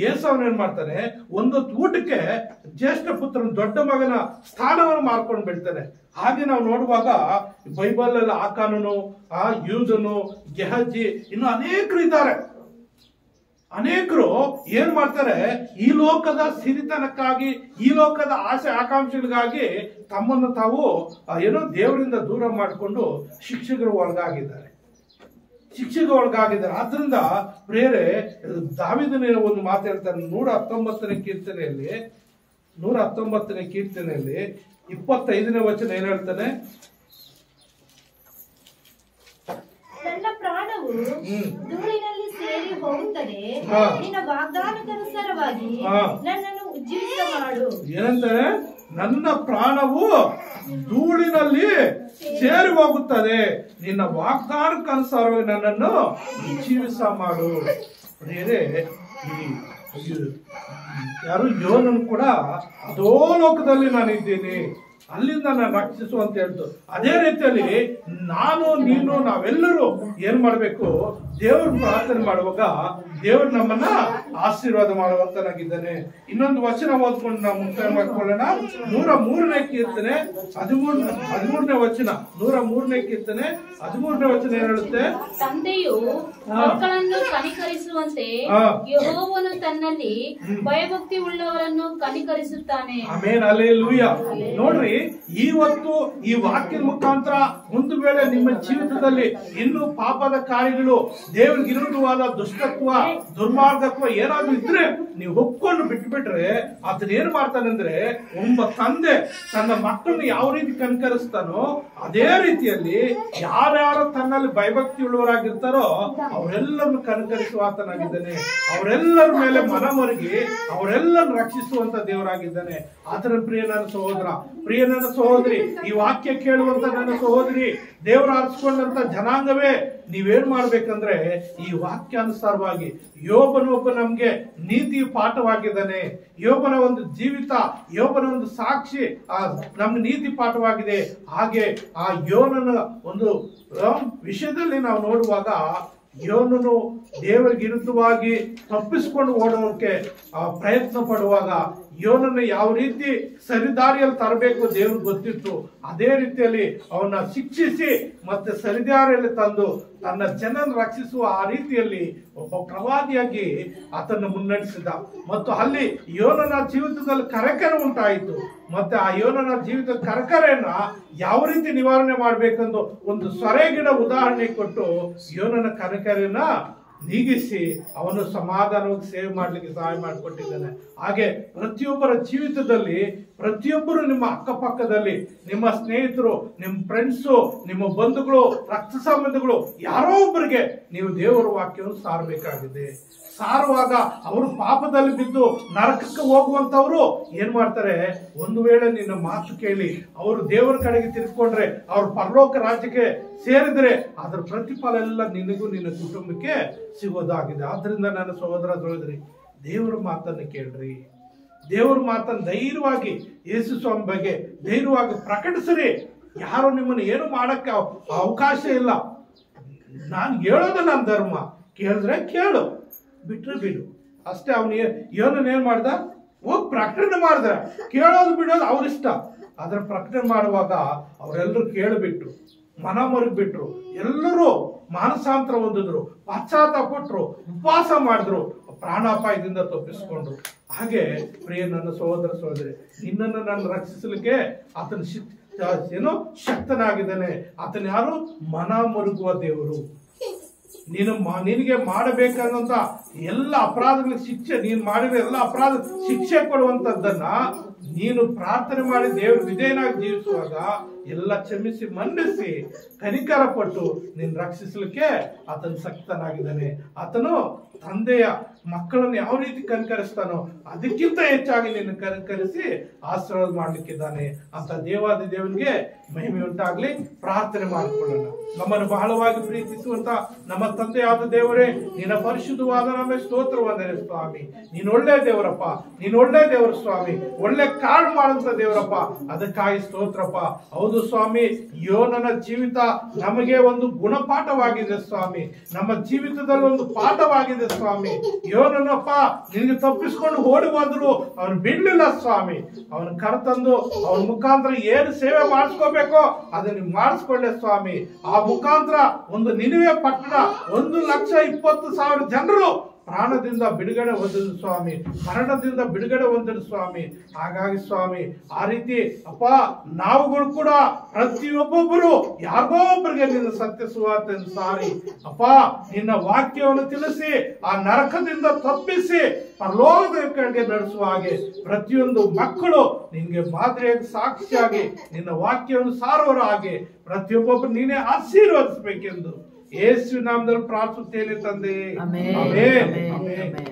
ಏಸಾವನ ಏನ್ ಮಾಡ್ತಾನೆ? ಒಂದೊತ್ತು ಊಟಕ್ಕೆ ಜ್ಯೇಷ್ಠ ಪುತ್ರನ ದೊಡ್ಡ ಮಗನ ಸ್ಥಾನವನ್ನು ಮಾರ್ಕೊಂಡು ಬಿಡ್ತಾನೆ. ಹಾಗೆ ನಾವು ನೋಡುವಾಗ ಬೈಬಲ್ ಅಲ್ಲಿ ಆಕಾನನು, ಯೂದನು, ಗೆಹಜಿ, ಇನ್ನು ಅನೇಕರು ಇದ್ದಾರೆ. ಅನೇಕರು ಏನ್ ಮಾಡ್ತಾರೆ? ಈ ಲೋಕದ ಸಿರಿತನಕ್ಕಾಗಿ, ಈ ಲೋಕದ ಆಸೆ ಆಕಾಂಕ್ಷೆಗಳಿಗಾಗಿ ತಮ್ಮನ್ನು ತಾವು ದೇವರಿಂದ ದೂರ ಮಾಡಿಕೊಂಡು ಶಿಕ್ಷೆಗೆ ಒಳಗಾಗಿದ್ದಾರೆ. ಆದ್ರಿಂದ ಪ್ರೇರೆ ದಾವೀದನ ಒಂದು ಮಾತು ಹೇಳ್ತಾನೆ. 119ನೇ ಕೀರ್ತನೆಯಲ್ಲಿ 25ನೇ ವಚನ ಏನ್ ಹೇಳ್ತಾನೆ? ನನ್ನ ಪ್ರಾಣವು ಧೂಳಿನಲ್ಲಿ ಸೇರಿ ಹೋಗುತ್ತದೆ, ನಿನ್ನ ವಾಗ್ದಾನಕ್ಕನುಸಾರವಾಗಿ ನನ್ನನ್ನು ಉಜ್ಜೀವಿಸ ಮಾಡು. ಏನಂತಾರೆ? ನನ್ನ ಪ್ರಾಣವು ಧೂಳಿನಲ್ಲಿ ಸೇರಿ ಹೋಗುತ್ತದೆ, ನಿನ್ನ ವಾಗ್ದಾನಕ್ಕನುಸಾರವಾಗಿ ನನ್ನನ್ನು ಜೀವಿಸ ಮಾಡು. ಬೇರೆ ಯಾರು ಯೋನನು ಕೂಡ ಅದೋ ಲೋಕದಲ್ಲಿ ನಾನಿದ್ದೀನಿ, ಅಲ್ಲಿಂದ ನಾನು ರಕ್ಷಿಸು ಅಂತ ಹೇಳ್ತು. ಅದೇ ರೀತಿಯಲ್ಲಿ ನಾನು, ನೀನು, ನಾವೆಲ್ಲರೂ ಏನ್ ಮಾಡ್ಬೇಕು? ದೇವ್ರ ಪ್ರಾರ್ಥನೆ ಮಾಡುವಾಗ ದೇವ್ರು ನಮ್ಮನ್ನ ಆಶೀರ್ವಾದ ಮಾಡುವಂತನಾಗಿದ್ದಾನೆ. ಇನ್ನೊಂದು ವಚನ ಓದ್ಕೊಂಡು ನಾವು ಮುಕ್ತಾಯ ಮಾಡ್ಕೊಳ್ಳೋಣ. 103ನೇ ಕೀರ್ತನೆ 13ನೇ ವಚನ. 103ನೇ ಕೀರ್ತನೆ 13ನೇ ವಚನ ಏನ್ ಹೇಳುತ್ತೆ? ತಂದೆಯು ಮಕ್ಕಳನ್ನು ಕನಿಕರಿಸುವಂತೆ ಯೆಹೋವನು ತನ್ನಲ್ಲಿ ಭಯಭಕ್ತಿ ಉಳ್ಳವರನ್ನು ಕನಿಕರಿಸುತ್ತಾನೆ. Amen, hallelujah. ನೋಡ್ರಿ, ಇವತ್ತು ಈ ವಾಕ್ಯದ ಮುಖಾಂತರ ಒಂದು ವೇಳೆ ನಿಮ್ಮ ಜೀವಿತದಲ್ಲಿ ಇನ್ನೂ ಪಾಪದ ಕಾರ್ಯಗಳು, ದೇವರಿಗೆ ವಿರುದ್ಧವಾದ ದುಷ್ಟತ್ವ, ದುರ್ಮಾರ್ಗತ್ವ ಏನಾದ್ರು ಇದ್ರೆ ನೀವು ಒಪ್ಕೊಂಡು ಬಿಟ್ಬಿಟ್ರೆ ಅದನ್ನ ಏನ್ ಮಾಡ್ತಾನಂದ್ರೆ, ಒಬ್ಬ ತಂದೆ ತನ್ನ ಮಕ್ಕಳನ್ನ ಯಾವ ರೀತಿ ಕನಿಕರಿಸ್ತಾನೋ ಅದೇ ರೀತಿಯಲ್ಲಿ ಯಾರ್ಯಾರು ತನ್ನಲ್ಲಿ ಭಯಭಕ್ತಿ ಉಳ್ಳವರಾಗಿರ್ತಾರೋ ಅವರೆಲ್ಲರನ್ನು ಕನಿಕರಿಸುವ ಆತನಾಗಿದ್ದಾನೆ. ಅವರೆಲ್ಲರ ಮೇಲೆ ಮನಮೊರಗಿ ಅವರೆಲ್ಲರನ್ನು ರಕ್ಷಿಸುವಂತ ದೇವರಾಗಿದ್ದಾನೆ. ಆತರ ಪ್ರಿಯ ನನ್ನ ಸಹೋದರ, ಪ್ರಿಯ ನನ್ನ ಸಹೋದರಿ, ಈ ವಾಕ್ಯ ಕೇಳುವಂತ ನನ್ನ ಸಹೋದರಿ, ದೇವರ ಆರಿಸಿಕೊಂಡಂತ ಜನಾಂಗವೇ, ನೀವೇನ್ ಮಾಡ್ಬೇಕಂದ್ರೆ ಈ ವಾಕ್ಯಾನುಸಾರವಾಗಿ ಯೋಬನೊಬ್ಬ ನಮ್ಗೆ ನೀತಿ ಪಾಠವಾಗಿದ್ದಾನೆ. ಯೋಬನ ಒಂದು ಜೀವಿತ, ಯೋಬನ ಒಂದು ಸಾಕ್ಷಿ ನಮ್ಗೆ ನೀತಿ ಪಾಠವಾಗಿದೆ. ಹಾಗೆ ಆ ಯೋನನ ಒಂದು ವಿಷಯದಲ್ಲಿ ನಾವು ನೋಡುವಾಗ ಯೋನನು ದೇವರಿಗೆ ವಿರುದ್ಧವಾಗಿ ತಪ್ಪಿಸಿಕೊಂಡು ಓಡೋಕೆ ಪ್ರಯತ್ನ ಪಡುವಾಗ ಯೋನನ್ನು ಯಾವ ರೀತಿ ಸರಿದಾರಿಯಲ್ಲಿ ತರಬೇಕು ದೇವ್ರಿಗೆ ಗೊತ್ತಿತ್ತು. ಅದೇ ರೀತಿಯಲ್ಲಿ ಅವನ್ನ ಶಿಕ್ಷಿಸಿ ಮತ್ತೆ ಸರಿದಾರಿಯಲ್ಲಿ ತಂದು ತನ್ನ ಜನನ ರಕ್ಷಿಸುವ ಆ ರೀತಿಯಲ್ಲಿ ಒಬ್ಬ ಪ್ರವಾದಿಯಾಗಿ ಆತನ್ನು ಮುನ್ನಡೆಸಿದ. ಮತ್ತು ಅಲ್ಲಿ ಯೋನನ ಜೀವಿತದಲ್ಲಿ ಕರಕರೆ ಉಂಟಾಯಿತು. ಮತ್ತೆ ಆ ಯೋನನ ಜೀವಿತದ ಕರಕರೆಯನ್ನ ಯಾವ ರೀತಿ ನಿವಾರಣೆ ಮಾಡ್ಬೇಕೆಂದು ಒಂದು ಸೊರೆಗಿನ ಉದಾಹರಣೆ ಕೊಟ್ಟು ಯೋನನ ಕರಕರೆಯನ್ನ ನೀಗಿಸಿ ಅವನು ಸಮಾಧಾನವಾಗಿ ಸೇವೆ ಮಾಡ್ಲಿಕ್ಕೆ ಸಹಾಯ ಮಾಡಿಕೊಟ್ಟಿದ್ದಾನೆ. ಹಾಗೆ ಪ್ರತಿಯೊಬ್ಬರ ಜೀವಿತದಲ್ಲಿ ಪ್ರತಿಯೊಬ್ಬರು ನಿಮ್ಮ ಅಕ್ಕಪಕ್ಕದಲ್ಲಿ ನಿಮ್ಮ ಸ್ನೇಹಿತರು, ನಿಮ್ಮ ಫ್ರೆಂಡ್ಸು, ನಿಮ್ಮ ಬಂಧುಗಳು, ರಕ್ತ ಸಂಬಂಧಿಗಳು ಯಾರೋ ಒಬ್ಬರಿಗೆ ನೀವು ದೇವರ ವಾಕ್ಯವನ್ನು ಸಾರಬೇಕಾಗಿದೆ. ಸಾರುವಾಗ ಅವರು ಪಾಪದಲ್ಲಿ ಬಿದ್ದು ನರಕಕ್ಕೆ ಹೋಗುವಂತವ್ರು ಏನ್ ಮಾಡ್ತಾರೆ, ಒಂದು ವೇಳೆ ನಿನ್ನ ಮಾತು ಕೇಳಿ ಅವರು ದೇವರ ಕಡೆಗೆ ತಿರ್ಕೊಂಡ್ರೆ, ಅವ್ರ ಪರಲೋಕ ರಾಜ್ಯಕ್ಕೆ ಸೇರಿದ್ರೆ ಅದರ ಪ್ರತಿಫಲ ಎಲ್ಲ ನಿನಗೂ ನಿನ್ನ ಕುಟುಂಬಕ್ಕೆ ಸಿಗೋದಾಗಿದೆ. ಆದ್ರಿಂದ ನನ್ನ ಸಹೋದರಿ ದೇವರ ಮಾತನ್ನು ಕೇಳ್ರಿ. ದೇವರ ಮಾತನ್ನು ಧೈರ್ಯವಾಗಿ ಯೇಸು ಸ್ವಾಮಿ ಬಗ್ಗೆ ಧೈರ್ಯವಾಗಿ ಪ್ರಕಟಿಸ್ರಿ. ಯಾರು ನಿಮ್ಮನ್ನು ಏನು ಮಾಡಕ್ಕೆ ಅವಕಾಶ ಇಲ್ಲ. ನಾನು ಹೇಳೋದು ನನ್ನ ಧರ್ಮ, ಕೇಳಿದ್ರೆ ಕೇಳು, ಬಿಟ್ರೆ ಬಿಡು ಅಷ್ಟೇ. ಅವನು ಏನ್ ಮಾಡ್ದ, ಹೋಗಿ ಪ್ರಕಟಣೆ ಮಾಡಿದ್ರೆ ಕೇಳೋದು ಬಿಡೋದು ಅವ್ರಿಷ್ಟ. ಅದ್ರ ಪ್ರಕಟಣೆ ಮಾಡುವಾಗ ಅವರೆಲ್ಲರೂ ಕೇಳಿಬಿಟ್ರು, ಮನ ಮರುಗ್ಬಿಟ್ರು, ಎಲ್ಲರೂ ಮಾನಸಾಂತರ ಹೊಂದಿದ್ರು, ಪಶ್ಚಾತ್ತಾಪಟ್ರು, ಉಪವಾಸ ಮಾಡಿದ್ರು, ಪ್ರಾಣಾಪಾಯದಿಂದ ತಪ್ಪಿಸ್ಕೊಂಡ್ರು. ಹಾಗೆ ಪ್ರಿಯ ನನ್ನ ಸಹೋದರಿ, ನಿನ್ನನ್ನು ನಾನು ರಕ್ಷಿಸಲಿಕ್ಕೆ ಆತನ ಏನೋ ಶಕ್ತನಾಗಿದ್ದಾನೆ. ಆತನ ಯಾರು, ಮನ ಮರುಗುವ ದೇವರು. ನಿನಗೆ ಮಾಡಬೇಕಾದಂತ ಎಲ್ಲ ಅಪರಾಧಗಳಿಗೆ ಶಿಕ್ಷೆ, ನೀನು ಮಾಡಿದ ಎಲ್ಲ ಅಪರಾಧ ಶಿಕ್ಷೆ ಕೊಡುವಂತದ್ದನ್ನ ನೀನು ಪ್ರಾರ್ಥನೆ ಮಾಡಿ ದೇವ್ರ ವಿಧೇಯನಾಗಿ ಜೀವಿಸುವಾಗ ಎಲ್ಲ ಕ್ಷಮಿಸಿ ಮನ್ನಿಸಿ ಕನಿಕರ ಪಟ್ಟು ನೀನು ರಕ್ಷಿಸಲಿಕ್ಕೆ ಆತನು ಶಕ್ತನಾಗಿದ್ದಾನೆ. ಆತನು ತಂದೆಯ ಮಕ್ಕಳನ್ನು ಯಾವ ರೀತಿ ಕನಿಕರಿಸ್ತಾನೋ ಅದಕ್ಕಿಂತ ಹೆಚ್ಚಾಗಿ ನಿನ್ನ ಕನಿಕರಿಸಿ ಆಶೀರ್ವಾದ ಮಾಡ್ಲಿಕ್ಕಿದ್ದಾನೆ ಅಂತ ದೇವಾದಿ ದೇವನಿಗೆ ಮಹಿಮೆ ಉಂಟಾಗ್ಲಿ. ಪ್ರಾರ್ಥನೆ ಮಾಡಿಕೊಳ್ಳೋಣ. ನಮ್ಮನ್ನು ಬಹಳವಾಗಿ ಪ್ರೀತಿಸುವಂತ ನಮ್ಮ ತಂದೆಯಾದ ದೇವರೇ, ನಿನ್ನ ಪರಿಶುದ್ಧವಾದ ನಮ್ಮ ಸ್ತೋತ್ರ ವಂದನೆ ಸ್ವಾಮಿ. ನೀನು ಒಳ್ಳೆ ದೇವರಪ್ಪ, ನೀನು ಒಳ್ಳೆ ದೇವರು ಸ್ವಾಮಿ, ಒಳ್ಳೆ ಕಾಳು ಮಾಡುವಂತ ದೇವರಪ್ಪ, ಅದಕ್ಕಾಗಿ ಸ್ತೋತ್ರಪ್ಪ. ಹೌದು ಸ್ವಾಮಿ, ಯೋನನ ಜೀವಿತ ನಮಗೆ ಒಂದು ಗುಣಪಾಠವಾಗಿದೆ ಸ್ವಾಮಿ, ನಮ್ಮ ಜೀವಿತದಲ್ಲಿ ಒಂದು ಪಾಠವಾಗಿದೆ ಸ್ವಾಮಿ. ಯೋನನಪ್ಪ ನಿನಗೆ ತಪ್ಪಿಸ್ಕೊಂಡು ಓಡಿ ಹೋದ್ರು ಅವನು ಬಿಡ್ಲಿಲ್ಲ ಸ್ವಾಮಿ. ಅವನ ಕರೆತಂದು ಅವನ ಮುಖಾಂತರ ಏನು ಸೇವೆ ಮಾಡಿಸ್ಕೋಬೇಕೋ ಅದನ್ನ ಮಾಡಿಸ್ಕೊಂಡೆ ಸ್ವಾಮಿ. ಆ ಮುಖಾಂತರ ಒಂದು ನಿನಿವೆ ಪಟ್ಟಣ 1,20,000 ಜನರು ಪ್ರಾಣದಿಂದ ಬಿಡುಗಡೆ ಹೊಂದಿದ್ರು ಸ್ವಾಮಿ, ಮರಣದಿಂದ ಬಿಡುಗಡೆ ಹೊಂದಿದ್ರು ಸ್ವಾಮಿ. ಹಾಗಾಗಿ ಸ್ವಾಮಿ, ಆ ರೀತಿ ಅಪ್ಪ ನಾವುಗಳು ಕೂಡ ಪ್ರತಿಯೊಬ್ಬೊಬ್ಬರು ಯಾರಿಗೋ ಒಬ್ಬರಿಗೆ ನಿನ್ನ ಸತ್ಯ ಸುವಾರ್ತೆಯನ್ನು ಸಾರಿ ಅಪ್ಪ ನಿನ್ನ ವಾಕ್ಯವನ್ನು ತಿಳಿಸಿ ಆ ನರಕದಿಂದ ತಪ್ಪಿಸಿ ಪರಲೋಕದ ಕಡೆಗೆ ನಡೆಸುವ ಹಾಗೆ ಪ್ರತಿಯೊಂದು ಮಕ್ಕಳು ನಿನ್ಗೆ ಮಾದರಿಯಾಗಿ ಸಾಕ್ಷಿಯಾಗಿ ನಿನ್ನ ವಾಕ್ಯವನ್ನು ಸಾರುವರ ಹಾಗೆ ಪ್ರತಿಯೊಬ್ಬೊಬ್ಬರು ನೀನೇ ಆಶೀರ್ವದಿಸಬೇಕೆಂದು ಯೇಸು ನಾಮದಲ್ಲಿ ಪ್ರಾರ್ಥಿಸುತ್ತೇನೆ ತಂದೆ. ಆಮೆನ್.